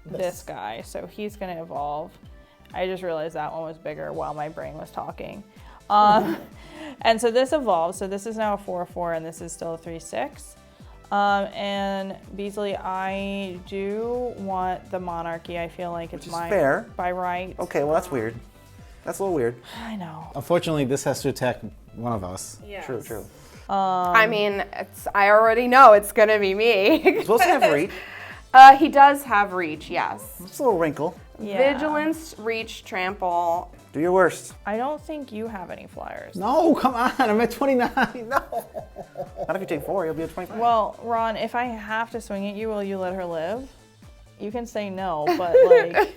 this guy. So he's going to evolve. I just realized that one was bigger while my brain was talking. And so this evolves. So this is now a 4/4, and this is still a 3/6. And Beasley, I do want the monarchy. I feel like it's is mine fair. by right. Okay, well, that's weird. That's a little weird. I know. Unfortunately, this has to attack one of us. Yes. True, true. I mean, I already know it's gonna be me. Does Wilson have reach? He does have reach, yes. It's a little wrinkle. Yeah. Vigilance, reach, trample. Do your worst. I don't think you have any flyers. No, come on. I'm at 29. No. Not if you take 4, you'll be at 25. Well, Ron, if I have to swing at you, will you let her live? You can say no, but like,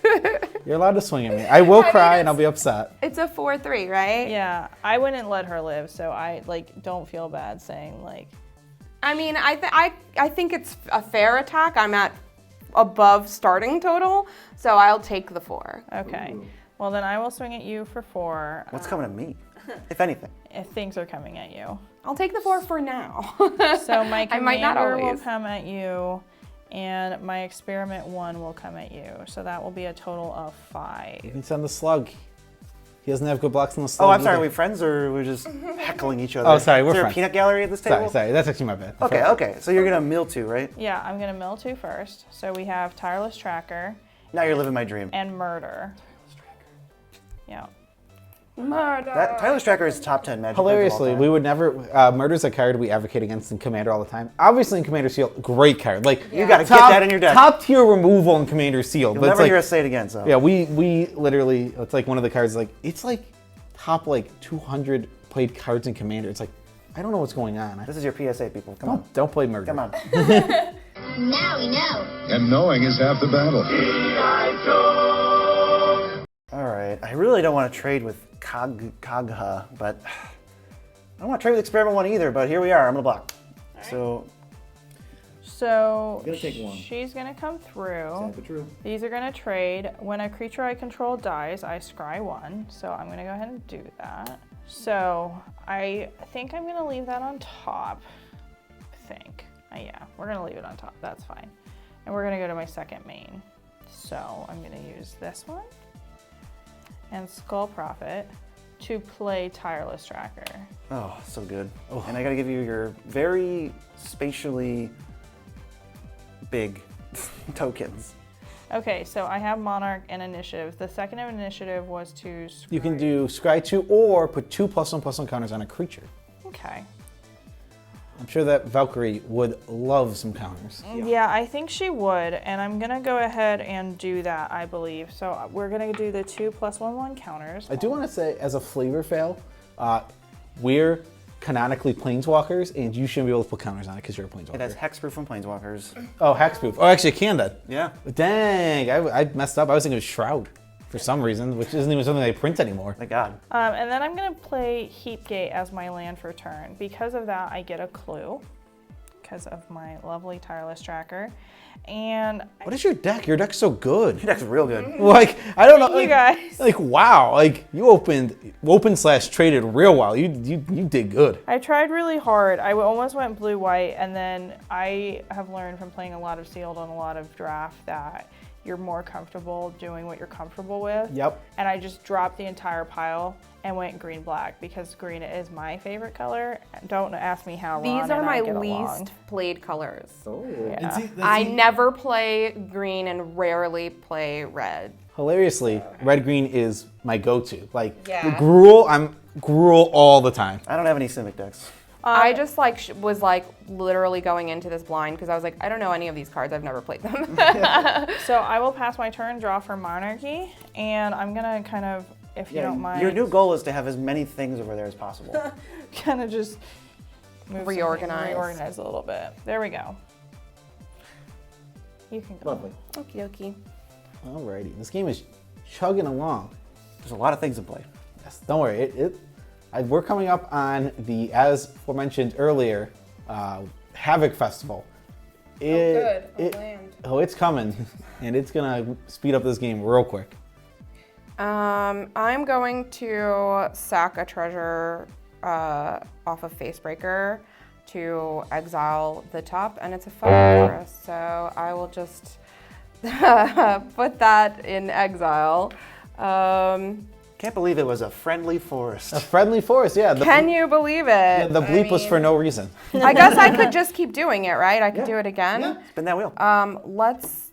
You're allowed to swing at me. I will cry and I'll be upset. It's a 4/3, right? yeah, I wouldn't let her live, so I like don't feel bad saying like, I mean, I think it's a fair attack. I'm at above starting total, so I'll take the 4. okay. Well, then I will swing at you for 4 What's coming at me, if anything? if things are coming at you. I'll take the 4 for now. So my I might not commander will always. come at you, and my experiment 1 will come at you. So that will be a total of 5. You can send the slug. He doesn't have good blocks on the slug. Oh, I'm sorry. Are either. we friends or are we just heckling each other? Oh, sorry, Is we're there friends. a peanut gallery at this table? Sorry. That's actually my bad. Okay, okay. So you're gonna mill 2, right? Yeah, I'm gonna mill 2 first. So we have Tireless Tracker Now you're living my dream. and Murder. Yeah. Murder. That Tyler's Tracker is top 10 magic. cards of all Hilariously, time. we would never. Murder's a card we advocate against in Commander all the time. Obviously, in Commander Seal, great card. Like You gotta get that in your deck. Top tier removal in Commander Seal. You'll but it's never like, hear us say it again. So yeah, we literally. It's like one of the cards. Like it's like top like 200 played cards in Commander. It's like I don't know what's going on. this is your PSA, people. Come on, Don't play Murder. come on. Now we know. And knowing is half the battle. All right. I really don't want to trade with Kagha, but I don't want to trade with Experiment 1 either. But here we are. I'm gonna block. So So Gonna take 1. she's gonna come through. true. These are gonna trade. When a creature I control dies, I scry 1. So I'm gonna go ahead and do that. So I think I'm gonna leave that on top. Yeah, we're gonna leave it on top. That's fine. And we're gonna go to my second main. So I'm gonna use this one and Skull Prophet to play Tireless Tracker. Oh, so good. And I gotta give you your very spatially big tokens. Okay, so I have Monarch and Initiative. The second initiative was to You can scry- do Scry 2 or put 2 +1/+1 counters on a creature. Okay. I'm sure that Valkyrie would love some counters. Yeah, I think she would, and I'm gonna go ahead and do that, I believe. So we're gonna do the 2 +1/1 counters. I do want to say, as a flavor fail, we're canonically planeswalkers, and you shouldn't be able to put counters on it because you're a planeswalker. It has hexproof from planeswalkers. Oh, hexproof. Oh, actually, it can then. Yeah. Dang, I messed up. I was thinking it was Shroud for some reason, which isn't even something they print anymore. Thank God. And then I'm gonna play Heapgate as my land for turn. Because of that, I get a clue because of my lovely tireless tracker. And What is your deck? Your deck's so good. Your deck's real good. Like, I don't know. you guys. Like, wow. Like, you open/traded real well. You did good. I tried really hard. I almost went blue-white, and then I have learned from playing a lot of sealed and a lot of draft that you're more comfortable doing what you're comfortable with. Yep. And I just dropped the entire pile and went green-black because green is my favorite color. Don't ask me how. Ron These are and my I get least along. played colors. Yeah. I never play green and rarely play red. Hilariously, red-green is my go-to. Like, Yeah. Gruul, I'm Gruul all the time. I don't have any Simic decks. I just was literally going into this blind because I was like, I don't know any of these cards. I've never played them. So I will pass my turn, draw for Monarchy, and I'm gonna kind of, if you don't mind, Your new goal is to have as many things over there as possible. kind of just move reorganize a little bit. There we go. You can go. Lovely. Okie dokie. Alrighty, this game is chugging along. There's a lot of things in play. Yes, don't worry. We're coming up on the, as aforementioned earlier, Havoc Festival. Good. Land. Oh, it's coming, and it's gonna speed up this game real quick. I'm going to sack a treasure off of Facebreaker to exile the top, and it's a 5 forest, so I will just put that in exile. Can't believe it was a friendly forest. A friendly forest, yeah. Can you believe it? The bleep was for no reason. I guess I could just keep doing it, right? I could do it again. Spin that wheel. Let's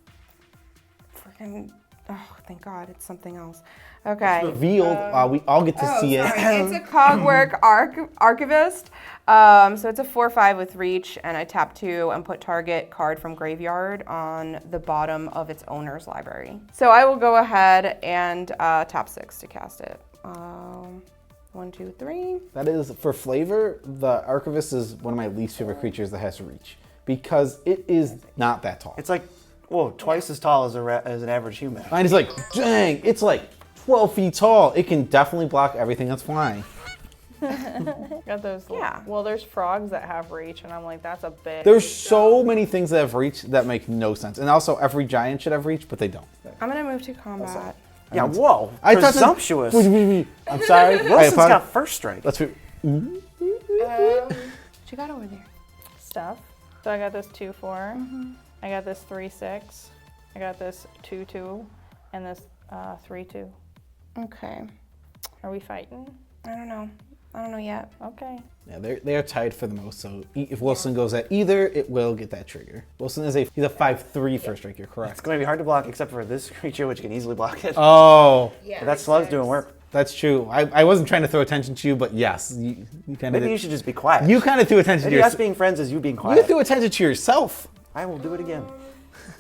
freaking. Oh, thank God, it's something else. Okay. Revealed, we all get to see it. It's a Cogwork Archivist. So it's a 4/5 with reach, and I tap 2 and put target card from graveyard on the bottom of its owner's library. So I will go ahead and tap 6 to cast it. 1, 2, 3. That is, for flavor, the Archivist is one of my least favorite creatures that has reach. Because it is not that tall. It's like, whoa, twice as tall as an average human. Mine is like, dang, it's like 12 feet tall. It can definitely block everything that's flying. Got those. Yeah. Well, there's frogs that have reach, and I'm like, that's a bit. There's so many things that have reach that make no sense. And also, every giant should have reach, but they don't. I'm gonna move to combat. Yeah, whoa. I thought that- Presumptuous. I'm sorry. Wilson's got first strike. Let's be. What you got over there? Stuff. So I got this 2/4. I got this 3/6. I got this 2/2, and this 3/2. Okay. Are we fighting? I don't know. I don't know yet. Okay. Yeah, they're tied for the most. So if Wilson goes at either, it will get that trigger. Wilson is he's a 5/3 first strike. You're It's correct. going to be hard to block except for this creature, which can easily block it. Oh, Yeah. But that slug's doing work. that's true. I wasn't trying to throw attention to you, but yes, you kind of. Maybe you should just be quiet. You kind of threw attention Maybe to us yourself. being friends is you being You quiet. threw attention to yourself. I will do it again.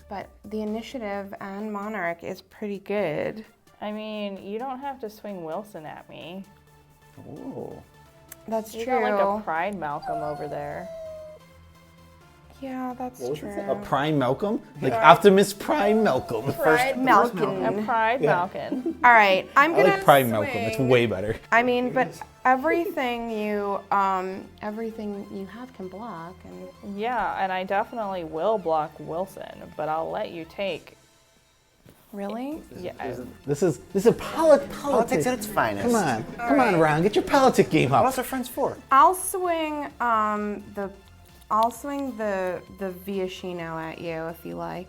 But the initiative and Monarch is pretty good. I mean, you don't have to swing Wilson at me. Ooh. That's You true. got like a Pride Malcolm over there. Yeah, that's true. A Prime Malcolm, like Optimus Prime Malcolm. Pride A Malkin. Pride Malcolm. All right, I'm I gonna like Prime swing. Malcolm. It's way better. I mean, but everything you have can block, and Yeah, and I definitely will block Wilson, but I'll let you take. really, Yeah. This is politics. Politics at its finest. Come on, Ron, get your politic game What up. else are friends for? I'll swing the Viashino at you if you like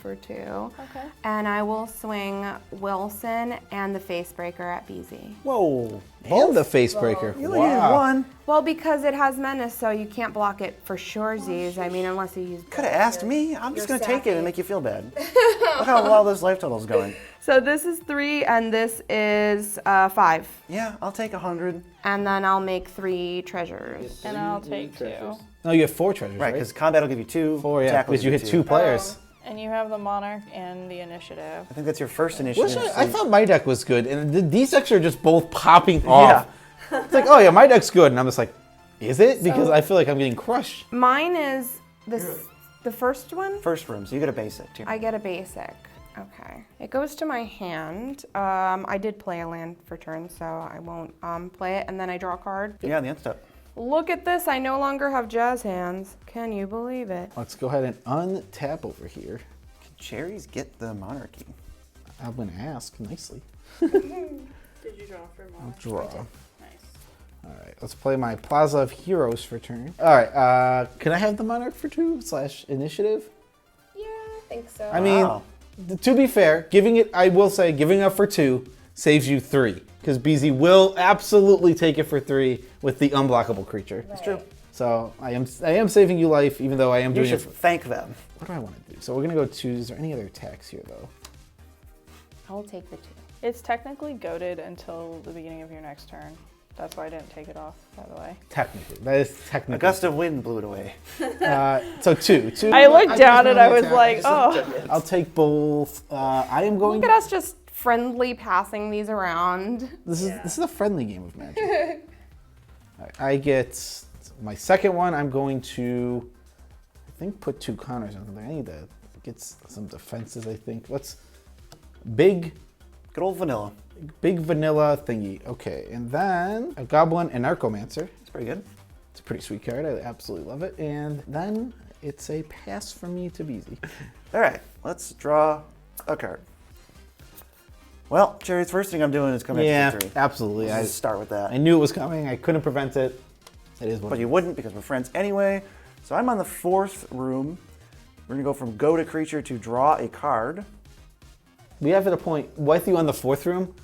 for 2. Okay. And I will swing Wilson and the Facebreaker at BZ. Whoa, and the face breaker. You only needed one. Well, because it has menace, so you can't block it for sure, Z's. I mean, unless you use. Could have asked me. I'm just You're going to take it sassy. and make you feel bad. Look how well this life total's going. So this is 3, and this is 5. Yeah, I'll take 100. And then I'll make 3 treasures. And I'll take 2. No, you have 4 treasures, Right, right? because combat will give you 2. 4, yeah, attack will because you give hit 2. 2 players. And you have the Monarch and the Initiative. I think that's your first initiative. I thought my deck was good, and these decks are just both popping off. It's like, oh yeah, my deck's good, and I'm just like, Is it? Because I feel like I'm getting crushed. Mine is the first one. First room, so you get a basic too. I get a basic. Okay. It goes to my hand. I did play a land for turn, so I won't play it. And then I draw a card. Yeah, the end step. Look at this. I no longer have jazz hands. Can you believe it? Let's go ahead and untap over here. Can cherries get the monarchy? I'm going to ask nicely. Did you draw for I'll draw. Nice. All right, let's play my Plaza of Heroes for turn. All right, can I have the Monarch for 2/initiative? Yeah, I think so. I mean, to be fair, I will say, giving up for 2 saves you 3. Because BZ will absolutely take it for 3 with the unblockable creature. That's true. So I am saving you life, even though I am doing You it. should thank them. What do I want to do? So we're gonna go 2. Is there any other attacks here though? I'll take the 2. It's technically goaded until the beginning of your next turn. That's why I didn't take it off, by the way. Technically, that is A technically. gust of wind blew it away. So 2. I looked down and I was like, oh. I'll take both. I am going. Look at us just friendly passing these around. This is a friendly game of Magic. All right, I get my second one. I'm going to, I think, put 2 counters on something. I need to get some defenses. I think. What's big? Good old vanilla. Big vanilla thingy. Okay, and then a Goblin and Archomancer. It's pretty good. It's a pretty sweet card. I absolutely love it. And then it's a pass from me to BZ. All right, let's draw a card. Well, Cherry's first thing I'm doing is coming Yeah, to 3. absolutely. Let's start with that. I knew it was coming. I couldn't prevent it. It is what But it you is. wouldn't because we're friends anyway. So I'm on the 4th room. We're gonna go from go to creature to draw a card. We have at a point with you on the 4th room,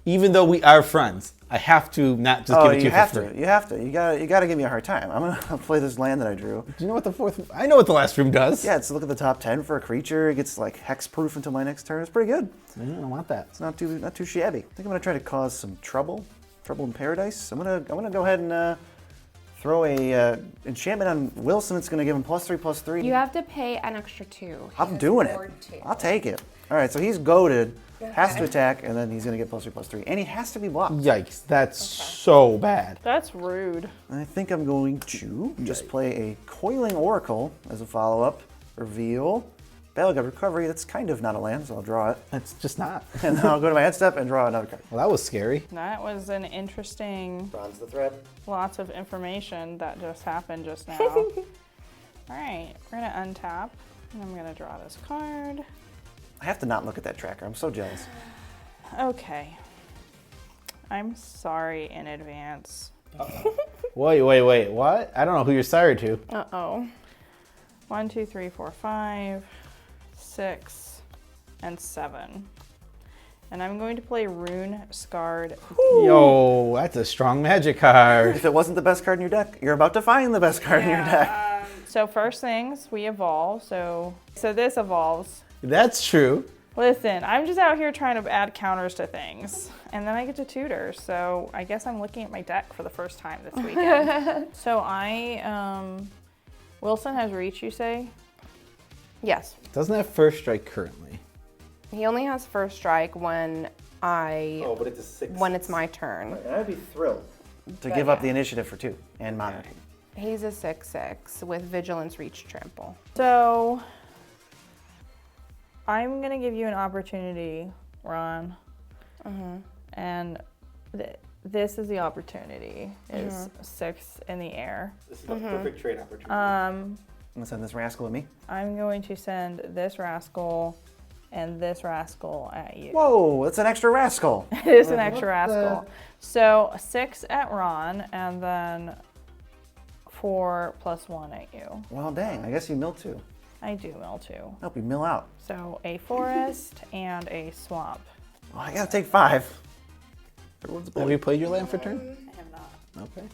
even though we are friends. I have to not just give it to you for free. You have to. You gotta give me a hard time. I'm gonna play this land that I drew. Do you know what the 4th? I know what the last room does. Yeah, it's look at the top 10 for a creature. It gets like hex-proof until my next turn. It's pretty good. I don't want that. It's not too shabby. I think I'm gonna try to cause some trouble in paradise. I'm gonna go ahead and throw a enchantment on Wilson. It's gonna give him +3/+3. You have to pay an extra 2. I'm doing it. I'll take it. All right, so he's goaded, has to attack, and then he's gonna get +3/+3, and he has to be blocked. Yikes! That's so bad. That's rude. I think I'm going to just play a Coiling Oracle as a follow-up. Reveal. Battleguard Recovery. That's kind of not a land, so I'll draw it. That's just not. And then I'll go to my end step and draw another card. Well, that was scary. That was an interesting, Bronze the thread. lots of information that just happened just now. All right, we're gonna untap, and I'm gonna draw this card. I have to not look at that tracker. I'm so jealous. Okay. I'm sorry in advance. Wait, what? I don't know who you're sorry to. Uh-oh. 1, 2, 3, 4, 5, 6, and 7. And I'm going to play Rune Scarred. Yo, that's a strong Magic card. If it wasn't the best card in your deck, you're about to find the best card in your deck. So first things, we evolve. So this evolves. That's true. Listen, I'm just out here trying to add counters to things. And then I get to tutor. So I guess I'm looking at my deck for the first time this weekend. So Wilson has reach, you say? Yes. Doesn't have first strike currently. He only has first strike when but it's a 6. when it's my turn. I'd be thrilled to give up the initiative for 2 and Monarchy. He's a 6/6 with Vigilance, Reach, Trample. So I'm gonna give you an opportunity, Ron. And this is the opportunity. Is 6 in the air. This is the perfect trade opportunity. I'm gonna send this rascal at me. I'm going to send this rascal and this rascal at you. Whoa, that's an extra rascal. It is an extra rascal. So 6 at Ron, and then 4 + 1 at you. Well, dang, I guess you mill 2. I do mill 2. Nope, you mill out. So a forest and a swamp. Well, I gotta take 5. Have you played your land for turn? I have not. Okay.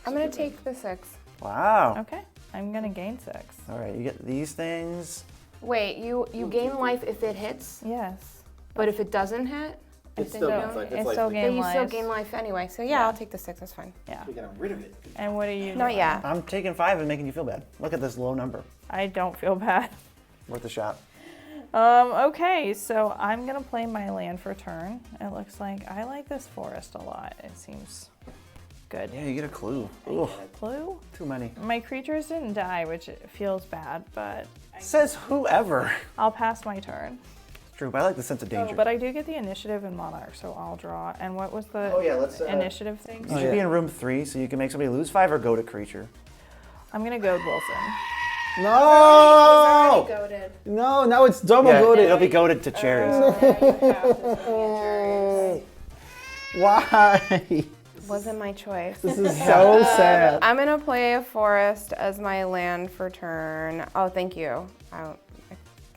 I'm gonna take the 6. Wow. Okay, I'm gonna gain 6. All right, you get these things. Wait, you gain life if it hits, Yes. but if it doesn't hit, It's then still you gains don't- life. It's It's still life. then gain you life. still gain life anyway. So yeah, I'll take the 6. That's fine. Yeah. We got rid of it. And what are you Not doing? yet. I'm taking 5 and making you feel bad. Look at this low number. I don't feel bad. Worth a shot. Okay, so I'm gonna play my land for turn. It looks like I like this forest a lot. It seems Good. Yeah, you get a clue. I Ugh, get a clue. too many. My creatures didn't die, which feels bad, but Says whoever. I'll pass my turn. It's true, but I like the sense of danger. Oh, but I do get the initiative in Monarch, so I'll draw. And what was the initiative thing? You should be in room 3, so you can make somebody lose 5 or go to creature. I'm gonna go with Wilson. No! Goated. No, now it's double Yeah, goated. it'll be goaded to cherries. Why? Wasn't my choice. This is so sad. I'm gonna play a forest as my land for turn. Oh, thank you. I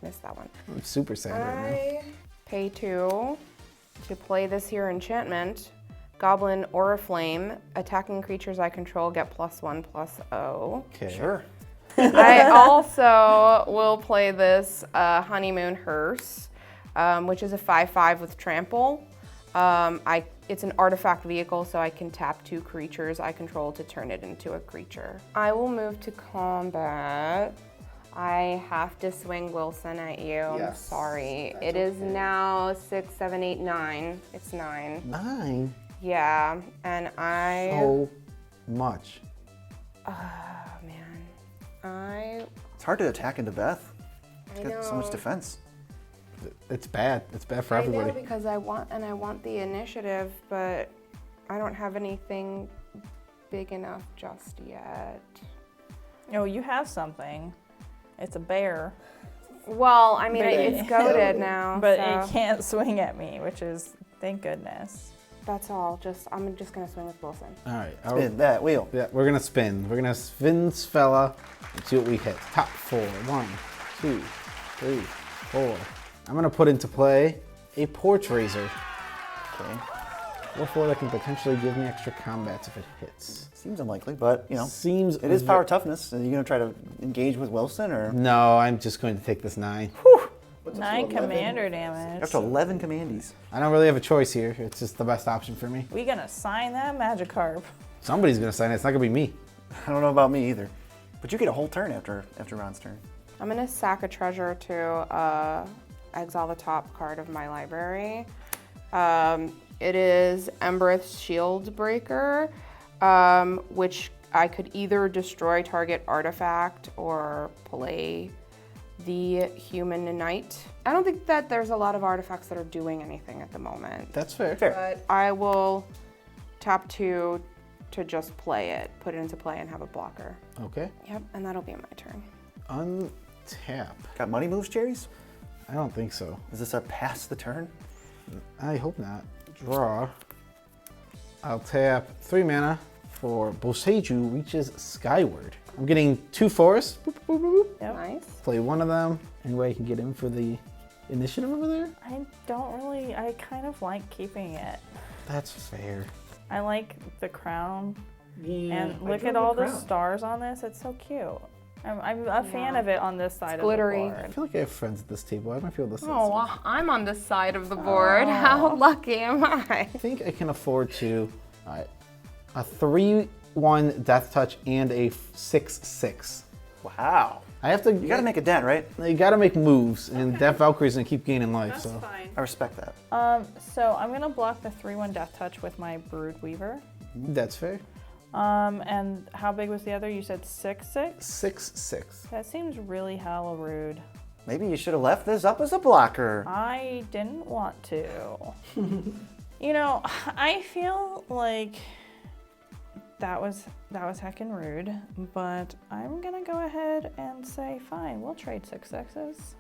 missed that one. I'm super sad right now. I pay 2 to play this here enchantment. Goblin Oriflame. Attacking creatures I control get +1/+0. Okay. Sure. I also will play this Honeymoon Hearse, which is a 5/5 with trample. It's an artifact vehicle, so I can tap 2 creatures I control to turn it into a creature. I will move to combat. I have to swing Wilson at you. I'm Yes. sorry. It is now 6, 7, 8, 9. It's 9. 9? Yeah, and I. So much. Oh man, It's hard to attack into Beth. I Got so much know. defense. It's bad. It's bad for I everybody. know because I want the initiative, but I don't have anything big enough just yet. Oh, you have something. It's a bear, Well, I mean, But it's goaded now, but so it can't swing at me, which is thank goodness. that's all. I'm just gonna swing with Wilson. All right. Spin that wheel. Yeah, we're gonna spin. We're gonna spin Svella and see what we hit. Top 4. 1, 2, 3, 4. I'm gonna put into play a Porch Razor. Okay. 4/4 that can potentially give me extra combats if it hits. Seems unlikely, but Seems it is power toughness. Are you gonna try to engage with Wilson or? No, I'm just going to take this 9. 9 commander damage. Up to 11 commandees. I don't really have a choice here. It's just the best option for me. We gonna sign that Magikarp. Somebody's gonna sign it. It's not gonna be me. I don't know about me either. But you get a whole turn after Ron's turn. I'm gonna sack a treasure to exile the top card of my library. It is Embereth's Shield Breaker, which I could either destroy target artifact or play the Human Knight. I don't think that there's a lot of artifacts that are doing anything at the moment. That's fair. But I will tap 2 to just play it, put it into play and have a blocker. Okay. Yep, and that'll be my turn. Untap. Got money moves, cherries? I don't think so. Is this a pass the turn? I hope not. Draw. I'll tap 3 mana for Boseiju reaches skyward. I'm getting 2 forests. Boop, boop, boop, boop. Yep. Nice. Play one of them. Any way I can get in for the initiative over there? I kind of like keeping it. That's fair. I like the crown. Yeah. And look at all the stars on this. It's so cute. I'm a fan of it on this side glittery. of the I board. feel like I have friends at this table. I might be able to say Oh, well, I'm on this side of the board. How lucky am I? I think I can afford to. A 3/1 Death Touch and a 6/6. Wow. I have to. You gotta make a dent, right? You gotta make moves, and Death Valkyrie's gonna keep gaining life. That's so fine. I respect that. So I'm gonna block the 3/1 Death Touch with my Brood Weaver. that's fair. And how big was the other? You said 6/6? 6/6. That seems really hella rude. Maybe you should have left this up as a blocker. I didn't want to. You know, I feel like that was heckin' rude, but I'm gonna go ahead and say fine. We'll trade 6/6s.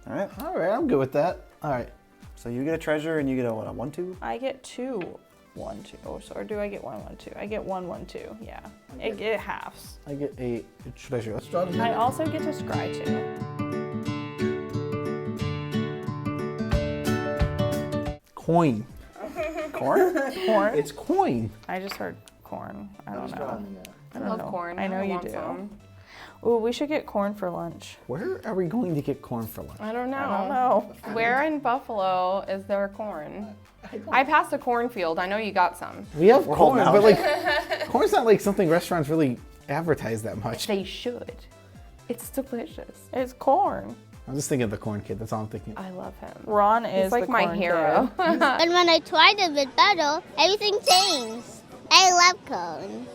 All right. All right, I'm good with that. All right. So you get a treasure and you get a what? A 1/2? I get 2 1/2. Oh, so or do I get 1 1/2? I get 1 1/2. Yeah, it halves. I get a treasure. Let's draw the I also get to scry too. coin. Corn? Corn. It's coin. I just heard corn. I don't know. I don't love know. corn. I know you want do. some. Ooh, we should get corn for lunch. Where are we going to get corn for lunch? I don't know. I don't know. Where in Buffalo is there corn? I passed a cornfield. I know you got some. We have corn, holding out. but like, corn's not like something restaurants really advertise that much. They should. It's delicious. It's corn. I'm just thinking of the corn kid. That's all I'm thinking. I love him. Ron is He's like the my corn hero. kid. And when I tried it with battle, everything changed. I love cone.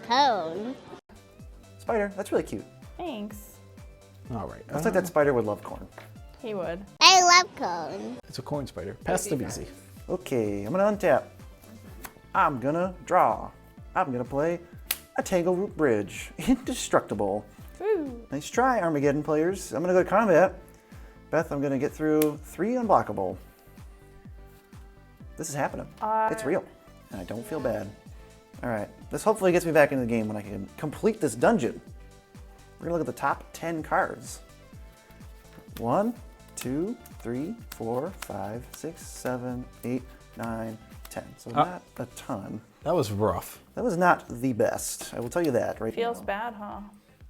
Cone. Spider, that's really cute. Thanks. All right. Looks like that spider would love corn. He would. I love cone. It's a corn spider. Pass the BC. Okay, I'm gonna untap. I'm gonna draw. I'm gonna play a Tangleroot Bridge. Indestructible. Woo. Nice try, Armageddon players. I'm gonna go to combat. Beth, I'm gonna get through 3 unblockable. This is happening. It's real, and I don't feel bad. All right, this hopefully gets me back into the game when I can complete this dungeon. We're gonna look at the top 10 cards. 1, 2, 3, 4, 5, 6, 7, 8, 9, 10. So not a ton. That was rough. That was not the best. I will tell you that right Feels now. bad, huh?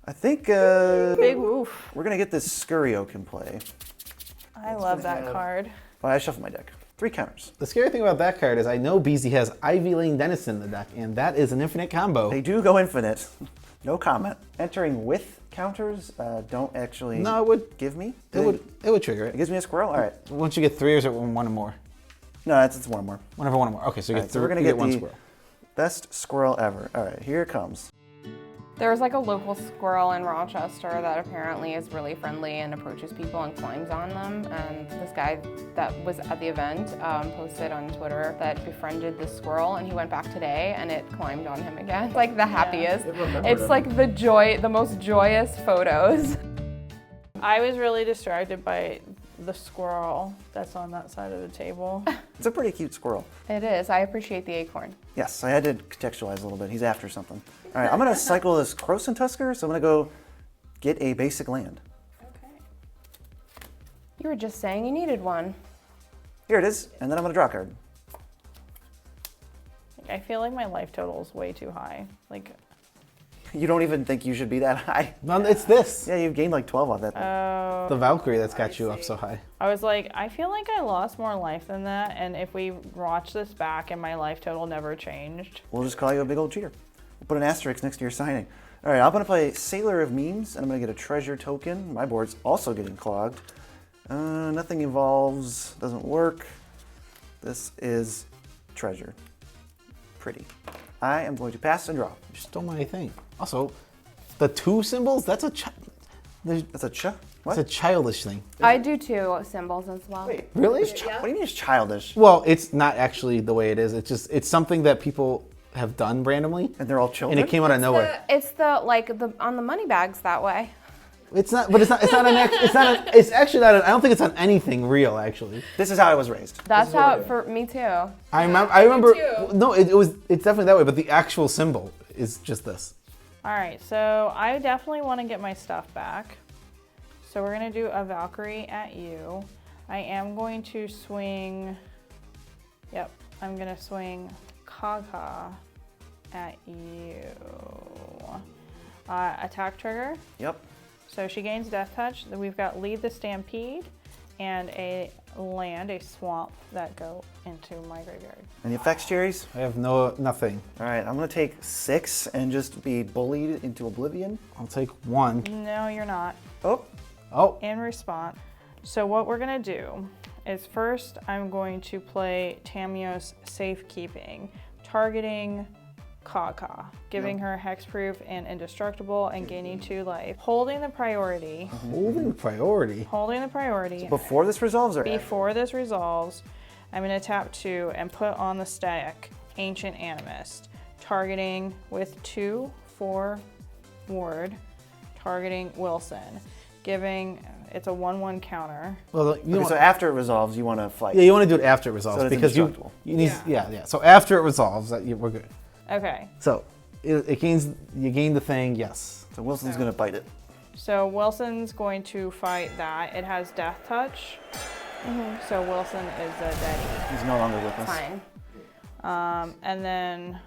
I think Big woof. we're gonna get this Scurio in play. I love that card. Well, I shuffle my deck. 3 counters. The scary thing about that card is I know BZ has Ivy Lane Dennison in the deck, and that is an infinite combo. They do go infinite. No comment. Entering with counters don't actually No, it would. give me. It would trigger It it. gives me a squirrel? All right. Once you get 3, or is it 1 or more? No, it's 1 more. Whenever 1 or more. Okay, so you All get right, so 3. we're gonna you get one the squirrel. best squirrel ever. All right, here it comes. There's like a local squirrel in Rochester that apparently is really friendly and approaches people and climbs on them. And this guy that was at the event posted on Twitter that befriended this squirrel, and he went back today and it climbed on him again. It's like the happiest. It's like the most joyous photos. I was really distracted by the squirrel that's on that side of the table. It's a pretty cute squirrel. It is. I appreciate the acorn. Yes, I had to contextualize a little bit. He's after something. All right, I'm gonna cycle this Croson Tusker, so I'm gonna go get a basic land. Okay. You were just saying you needed one. Here it is, and then I'm gonna draw a card. I feel like my life total is way too high. Like, You don't even think you should be that high? No, it's this. Yeah, you've gained like 12 off that. The Valkyrie that's got you up so high. I was like, I feel like I lost more life than that, and if we watch this back and my life total never changed. We'll just call you a big old cheater. We'll put an asterisk next to your signing. All right, I'm gonna play Sailor of Memes, and I'm gonna get a treasure token. My board's also getting clogged. Nothing evolves, doesn't work. This is treasure. Pretty. I am going to pass and draw. You stole my thing. Also, the 2 symbols, that's a That's a what? It's a childish thing. I do too, symbols as well. Wait, Really? what do you mean it's childish? Well, it's not actually the way it is. It's something that people have done randomly, And they're all children? and it came out of nowhere. It's the on the money bags that way. It's not, but it's actually not. I don't think it's on anything real, actually. This is how I was raised. That's how it, for me too. I remember. No, it's definitely that way. But the actual symbol is just this. All right, so I definitely want to get my stuff back. So we're gonna do a Valkyrie at you. I am going to swing, yep, I'm gonna swing Kagha at you. Attack trigger. Yep. So she gains Death Touch. Then we've got Lead the Stampede and a land, a swamp that go into my graveyard. Any effects, Cherries? I have nothing. All right, I'm gonna take 6 and just be bullied into oblivion. I'll take 1. No, you're not. Oh. In response. So what we're gonna do is first I'm going to play Tamios Safekeeping, targeting Kagha, giving her hexproof and indestructible and gaining 2 life. Holding the priority. Holding priority. Holding the priority. Before this resolves, or Before this resolves, I'm gonna tap 2 and put on the stack Ancient Animist, targeting with 2/4 ward, targeting Wilson, giving it's a 1/1 counter. Well, so after it resolves, you want to fight. Yeah, you want to do it after it resolves So it's because you need. Yeah. So after it resolves, we're good. Okay. So it gains. You gain the thing. Yes. So Wilson's gonna bite it. So Wilson's going to fight that. It has Death Touch. So Wilson is a deadie. He's no longer with us. Fine. And then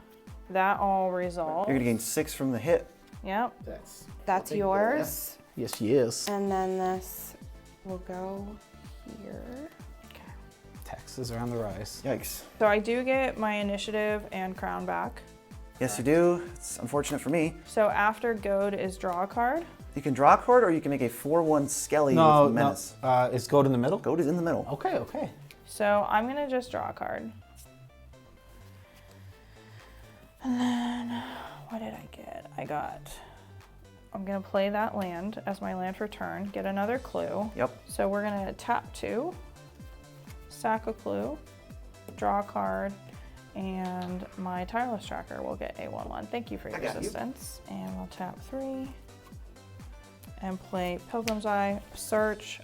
that all resolves. You're gonna gain 6 from the hit. Yep. That's yours. Yes, yes. And then this will go here. Taxes are on the rise. Yikes. So I do get my initiative and crown back. Yes, you do. It's unfortunate for me. So after goad is draw a card. You can draw a card, or you can make a 4/1 Skelly with Menace. Is goat in the middle? Goat is in the middle. Okay. So I'm gonna just draw a card. And then, what did I get? I'm gonna play that land as my land for turn, get another clue. Yep. So we're gonna tap 2, sack a clue, draw a card, and my tireless tracker will get a 1/1. Thank you for your assistance. And we'll tap 3 and play Pilgrim's Eye, search,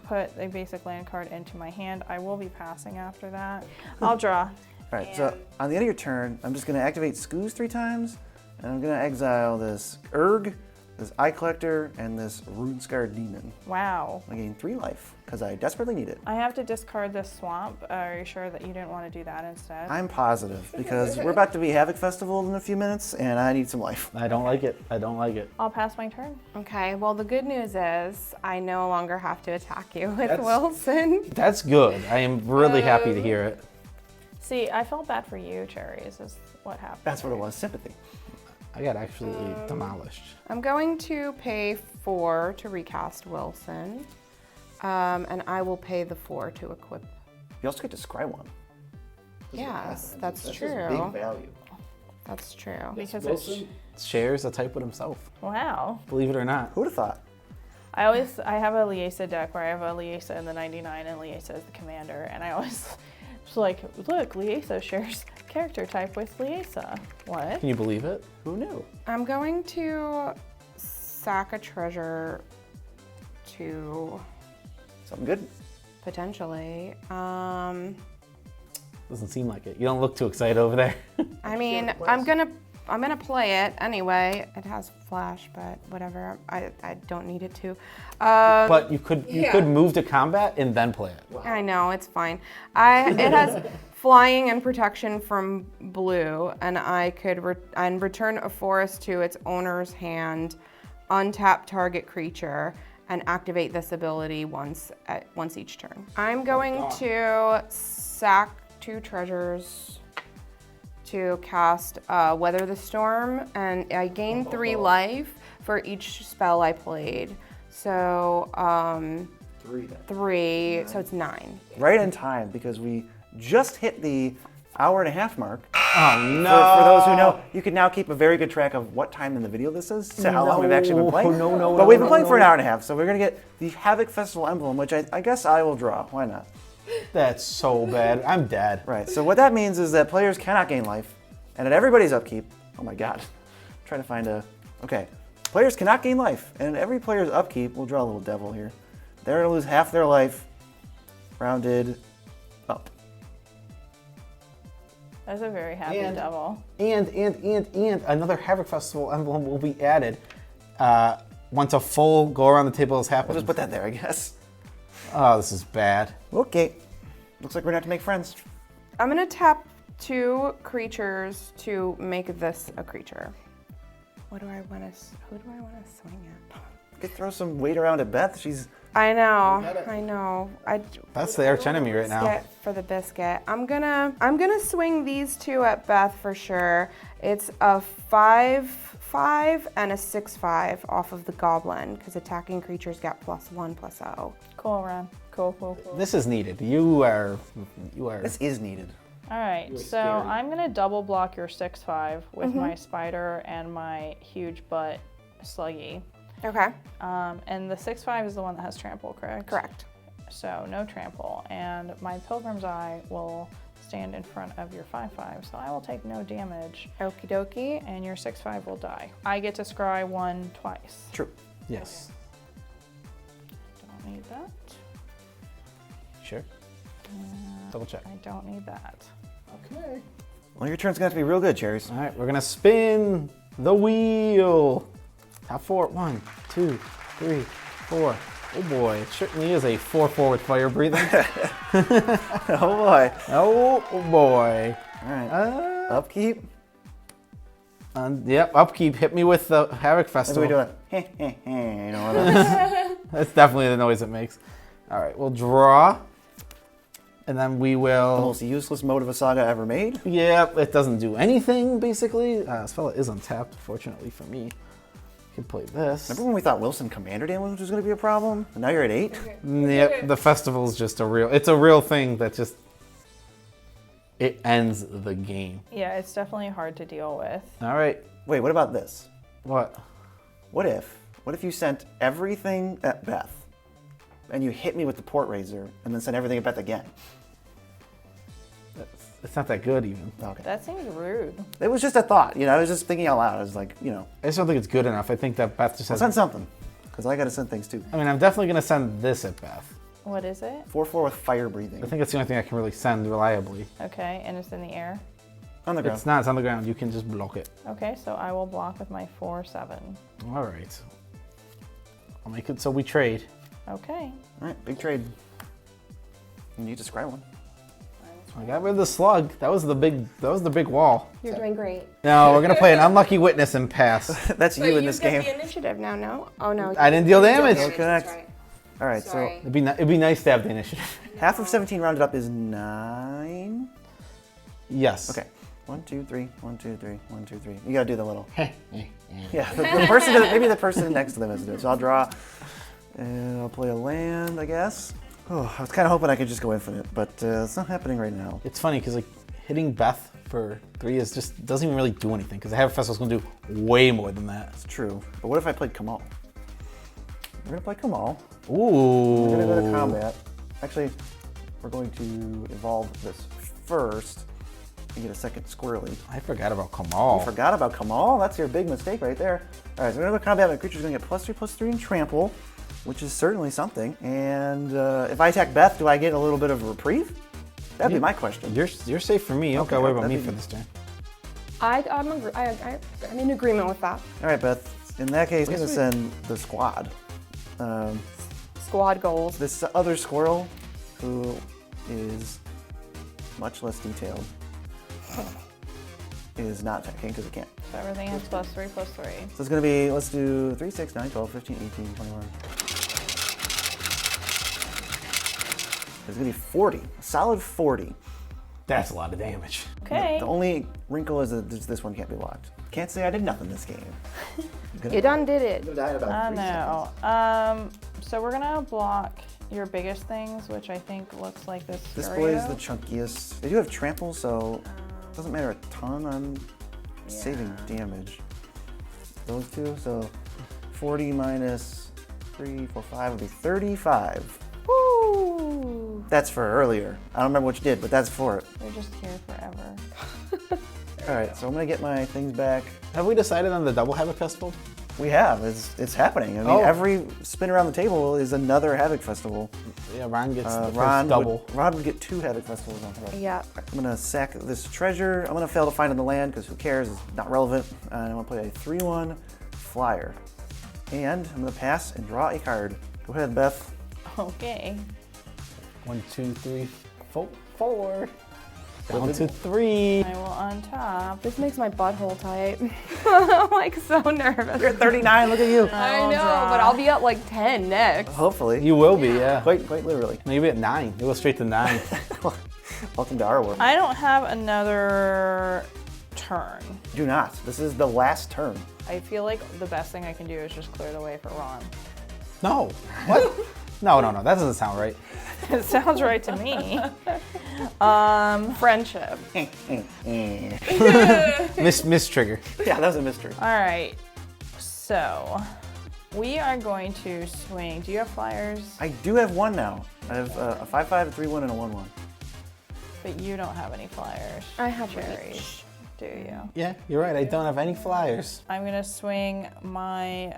put a basic land card into my hand. I will be passing after that. I'll draw. All right, so on the end of your turn, I'm just going to activate Scoos 3 times, and I'm going to exile this Urg, this Eye Collector, and this Rune-Scarred Demon. Wow. I gain 3 life, because I desperately need it. I have to discard this swamp. Are you sure that you didn't want to do that instead? I'm positive, because we're about to be Havoc Festival in a few minutes, and I need some life. I don't like it. I don't like it. I'll pass my turn. Okay, well, the good news is I no longer have to attack you with Wilson. That's good. I am really happy to hear it. See, I felt bad for you, Cherries, is what happened. That's what it was, sympathy. I got absolutely demolished. I'm going to pay 4 to recast Wilson, and I will pay the 4 to equip. You also get to scry 1. Yes, that's true. Just big value. That's true. Because Wilson shares a type with himself. wow. Believe it or not. Who would have thought? I have a Liesa deck where I have a Liesa in the 99 and Liesa is the commander, and I always just like, look, Liesa shares character type with Liesa. What? Can you believe it? Who knew? I'm going to sack a treasure to Something good? potentially. Doesn't seem like it. You don't look too excited over there. I mean, I'm gonna play it anyway. It has flash, but whatever. I don't need it to. But you could move to combat and then play it. I know, it's fine. It has flying and protection from blue, and I could return a forest to its owner's hand, untap target creature, and activate this ability once each turn. I'm going to sack 2 treasures to cast Weather the Storm, and I gain 3 life for each spell I played. So 3, so it's 9. Right in time, because we just hit the hour-and-a-half mark. Oh no! For those who know, you can now keep a very good track of what time in the video this is, so how long we've actually been playing. But we've been playing for an hour and a half, so we're gonna get the Havoc Festival emblem, which I guess I will draw. Why not? That's so bad. I'm dead. Right, so what that means is that players cannot gain life, and at everybody's upkeep, oh my god, I'm trying to find a, okay. Players cannot gain life, and at every player's upkeep, we'll draw a little devil here. They're gonna lose half their life, rounded up. That's a very happy devil. And another Havoc Festival emblem will be added once a full go around the table has happened. We'll just put that there, I guess. Oh, this is bad. Okay, looks like we're gonna have to make friends. I'm gonna tap 2 creatures to make this a creature. Who do I want to swing at? We could throw some weight around at Beth. She's. I know. That's the arch enemy right now. For the biscuit. I'm gonna swing these 2 at Beth for sure. It's a 5/5 and a 6/5 off of the goblin, because attacking creatures get +1/+0. Cool, Ron. Cool. This is needed. You are. This is needed. All right, so I'm gonna double block your 6/5 with my spider and my huge butt sluggy. Okay. And the 6/5 is the one that has trample, correct? Correct. So no trample, and my Pilgrim's Eye will stand in front of your 5/5, so I will take no damage. Okie dokie. And your 6/5 will die. I get to scry 1 twice. True. Yes. Don't need that. Sure. Double check. I don't need that. Okay. Well, your turn's gonna have to be real good, Cherries. All right, we're gonna spin the wheel. Top 4. 1, 2, 3, 4. Oh boy, it certainly is a 4/4 with fire breathing. Oh boy. Oh boy. All right. Upkeep. Yep, upkeep. Hit me with the Havoc Festival. What are we doing? You know what? That's definitely the noise it makes. All right, we'll draw. And then we The will. most useless mode of a saga ever made. Yep, it doesn't do anything basically. Svella is untapped, fortunately for me. You can play this. Remember when we thought Wilson commander damage was going to be a problem? And now you're at 8? Yep, the festival's just a real. It's a real thing that just. it ends the game. Yeah, it's definitely hard to deal with. All right. Wait, what about this? What? What if you sent everything at Beth, and you hit me with the port razor, and then sent everything at Beth again? It's not that good even. Okay. That seems rude. It was just a thought, I was just thinking out loud. I was like, I just don't think it's good enough. I think that Beth just I'll has... send something, because I got to send things too. I mean, I'm definitely going to send this at Beth. What is it? 4/4 with fire breathing. I think it's the only thing I can really send reliably. Okay, and it's in the air. On the ground. It's not. It's on the ground. You can just block it. Okay, so I will block with my 4/7. All right. I'll make it so we trade. Okay. All right, big trade. You need to scry one. I got rid of the slug. That was the big wall. You're doing great. No, we're gonna play an unlucky witness and pass. That's you in this game. the initiative now, no? Oh, no. I didn't deal damage. Okay. That's right. All right, Sorry. It'd be nice to have the initiative. so half of 17 rounded up is 9. Yes. Okay. 1, 2, 3. 1, 2, 3. 1, 2, 3. You gotta do the little. Yeah, the person, maybe the person next to them has to do it. So I'll draw, and I'll play a land, I guess. Oh, I was kind of hoping I could just go infinite, but it's not happening right now. It's funny because hitting Beth for 3 is just doesn't even really do anything because the Habit Festival's gonna do way more than that. It's true. But what if I played Kamahl? We're gonna play Kamahl. Ooh. We're gonna go to combat. Actually, we're going to evolve this first and get a second squirrely. I forgot about Kamahl. You forgot about Kamahl? That's your big mistake right there. All right, so we're gonna go combat. My creature's gonna get +3/+3 in trample, which is certainly something. And if I attack Beth, do I get a little bit of a reprieve? That'd be my question. You're safe for me. You don't gotta worry about me for this turn. I'm in agreement with that. All right, Beth. In that case, I'm gonna send the squad. Squad goals. This other squirrel, who is much less detailed, is not attacking because it can't. So everything has +3/+3. So it's gonna be, let's do 3, 6, 9, 12, 15, 18, 21. It's gonna be 40, a solid 40. That's a lot of damage. Okay. The only wrinkle is that this one can't be locked. Can't say I did nothing this game. You done did it. Died about I 3 know. So we're gonna block your biggest things, which I think looks like this. This boy is the chunkiest. They do have trample, so it doesn't matter a ton on saving damage. Those two, so 40 minus 3, 4, 5 would be 35. Woo! That's for earlier. I don't remember what you did, but that's for it. We're just here forever. All right, so I'm gonna get my things back. Have we decided on the double Habit Festival? We have. It's happening. I mean, every spin around the table is another Havoc Festival. Yeah, Ron gets the first double. Ron would get 2 Havoc Festivals on her. Yeah. I'm gonna sack this treasure. I'm gonna fail to find on the land because who cares? It's not relevant. And I'm gonna play a 3/1 flyer. And I'm gonna pass and draw a card. Go ahead, Beth. Okay. 1, 2, 3, 4. Down to 3. I will untop. This makes my butthole tight. I'm like so nervous. You're at 39. Look at you. I know, but I'll be at like 10 next. Hopefully. You will be, yeah. Quite literally. Maybe at 9. It goes straight to 9. Welcome to our world. I don't have another turn. Do not. This is the last turn. I feel like the best thing I can do is just clear the way for Ron. No. What? No. That doesn't sound right. It sounds right to me. Friendship. Miss trigger. Yeah, that was a mystery. All right. So we are going to swing. Do you have flyers? I do have one now. I have a 5/5, a 3/1, and a 1/1. But you don't have any flyers. I have cherries. Do you? Yeah, you're right. I don't have any flyers. I'm gonna swing my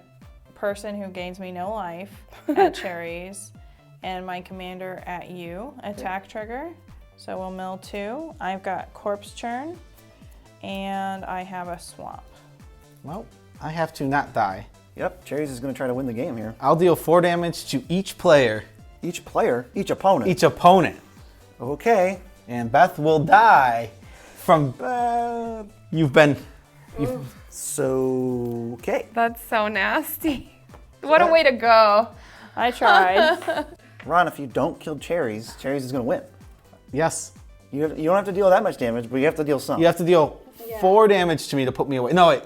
person who gains me no life at cherries, and my commander at you. Attack trigger. So we'll mill 2. I've got corpse churn, and I have a swamp. Well, I have to not die. Yep, Cherries is going to try to win the game here. I'll deal 4 damage to each player. Each player? Each opponent? Each opponent. Okay. And Beth will die from... So, okay. That's so nasty. What a way to go. I tried. Ron, if you don't kill Cherries, Cherries is going to win. Yes. You don't have to deal that much damage, but you have to deal some. You have to deal 4 damage to me to put me away. No, wait.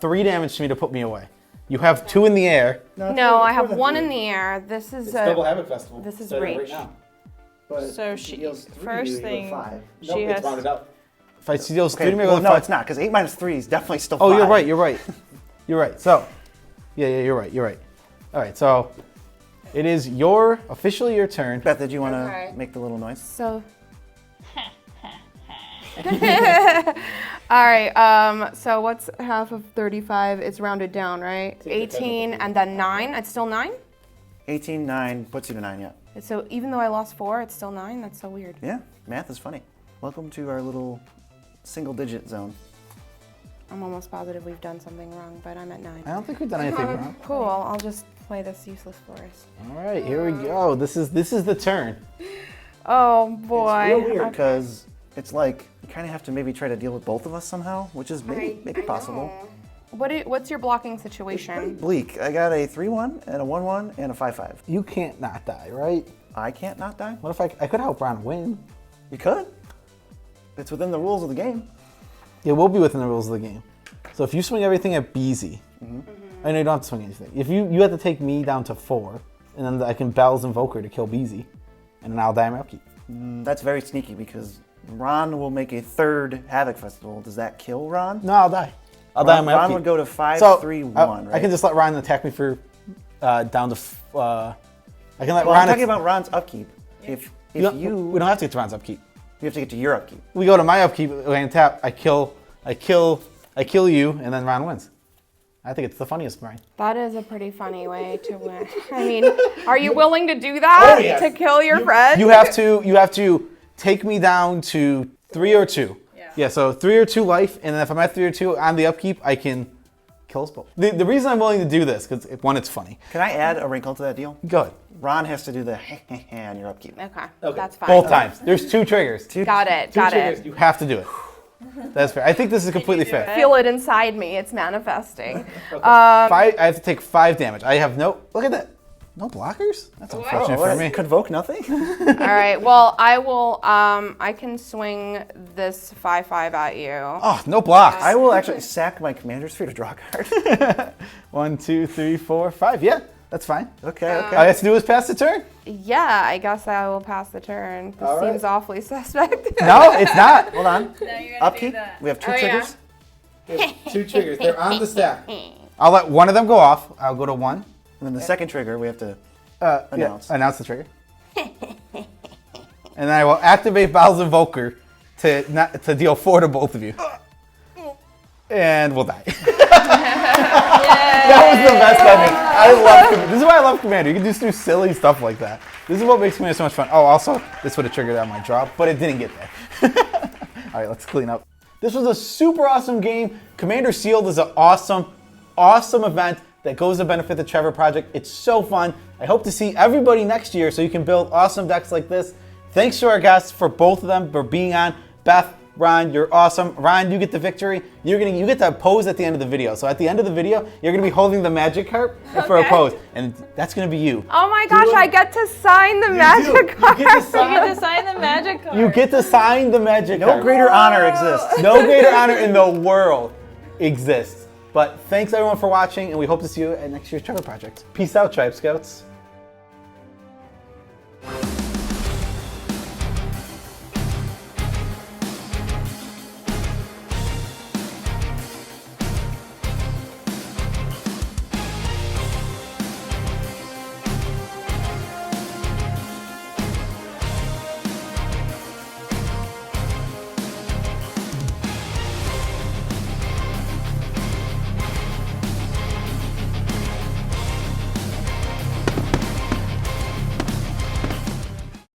3 damage to me to put me away. You have 2 in the air. No, I have 1 in the air. This is Double Habit Festival. This is Starting reach. Right now. So first thing, she Nope, it's has. rounded up. If I deals Okay, 3, well, no, it's not, because 8 minus 3 is definitely still 5. Oh, you're right. You're right. You're right. So, yeah, you're right. You're right. All right. So, it is officially your turn. Beth, did you want to make the little noise? So. All right. So what's half of 35? It's rounded down, right? 18 and then 9. It's still 9. 18, 9 puts you to 9, yeah. So even though I lost 4, it's still 9. That's so weird. Yeah, math is funny. Welcome to our little single-digit zone. I'm almost positive we've done something wrong, but I'm at 9. I don't think we've done anything wrong. Cool. I'll just play this useless for us. All right. Here we go. This is the turn. Oh boy. It's real weird because it's like you kind of have to maybe try to deal with both of us somehow, which is maybe possible. What's your blocking Pretty situation? bleak. I got a 3-1 and a 1-1 and a 5-5. You can't not die, right? I can't not die. What if I could help Ron win? You could. It's within the rules of the game. It will be within the rules of the game. So if you swing everything at Beezy, I know you don't have to swing anything. If you have to take me down to 4, and then I can Bell's Invoker to kill Beezy, and then I'll die my upkeep. That's very sneaky because Ron will make a 3rd Havoc Festival. Does that kill Ron? No, I'll die. I'll die on my Ron upkeep. would go to 5, So, 3, 1, right? I can just let Ron attack me for down to. I can let Well, Ron. I'm talking about Ron's upkeep. If we don't have to get to Ron's upkeep. You have to get to your upkeep. We go to my upkeep. I tap. I kill you, and then Ron wins. I think it's the funniest, Brian. That is a pretty funny way to win. I mean, are you willing to do that to kill your friend? You have to take me down to 3 or 2. Yeah. So 3 or 2 life, and then if I'm at 3 or 2 on the upkeep, I can kill us both. The reason I'm willing to do this because one, it's funny. Can I add a wrinkle to that deal? Go ahead. Ron has to do the on your upkeep. Okay, that's fine. Both times. There's 2 triggers. Got it. Got it. You have to do it. That's fair. I think this is completely fair. Feel it inside me. It's manifesting. I have to take 5 damage. I have no. Look at that. No blockers? That's unfortunate for me. Convoke nothing? All right. Well, I will. I can swing this 5/5 at you. Oh, no blocks. I will actually sack my commander's sphere to draw a card. 1, 2, 3, 4, 5. Yeah, that's fine. Okay. All I have to do is pass the turn. Yeah, I guess I will pass the turn. This seems awfully suspect. No, it's not. Hold on. Upkeep. We have 2 triggers. We have 2 triggers. They're on the stack. I'll let one of them go off. I'll go to 1. And then the second trigger we have to announce. Yeah, announce the trigger. And then I will activate Bowl's Invoker to deal 4 to both of you. And we'll die. That was the best ending. This is why I love Commander. You can just do silly stuff like that. This is what makes Commander so much fun. Oh, also, this would have triggered out my drop, but it didn't get there. All right, let's clean up. This was a super awesome game. Commander Sealed is an awesome event that goes to benefit the Trevor Project. It's so fun. I hope to see everybody next year so you can build awesome decks like this. Thanks to our guests for both of them for being on. Beth, Ron, you're awesome. Ron, you get the victory. You get to pose at the end of the video. So at the end of the video, you're gonna be holding the magic card for a pose, and that's gonna be you. Oh my gosh, I get to sign the magic card. You get to sign the magic card. You get to sign the magic card. No greater honor exists. No greater honor in the world exists. But thanks everyone for watching, and we hope to see you at next year's Trevor Project. Peace out, Tribe Scouts.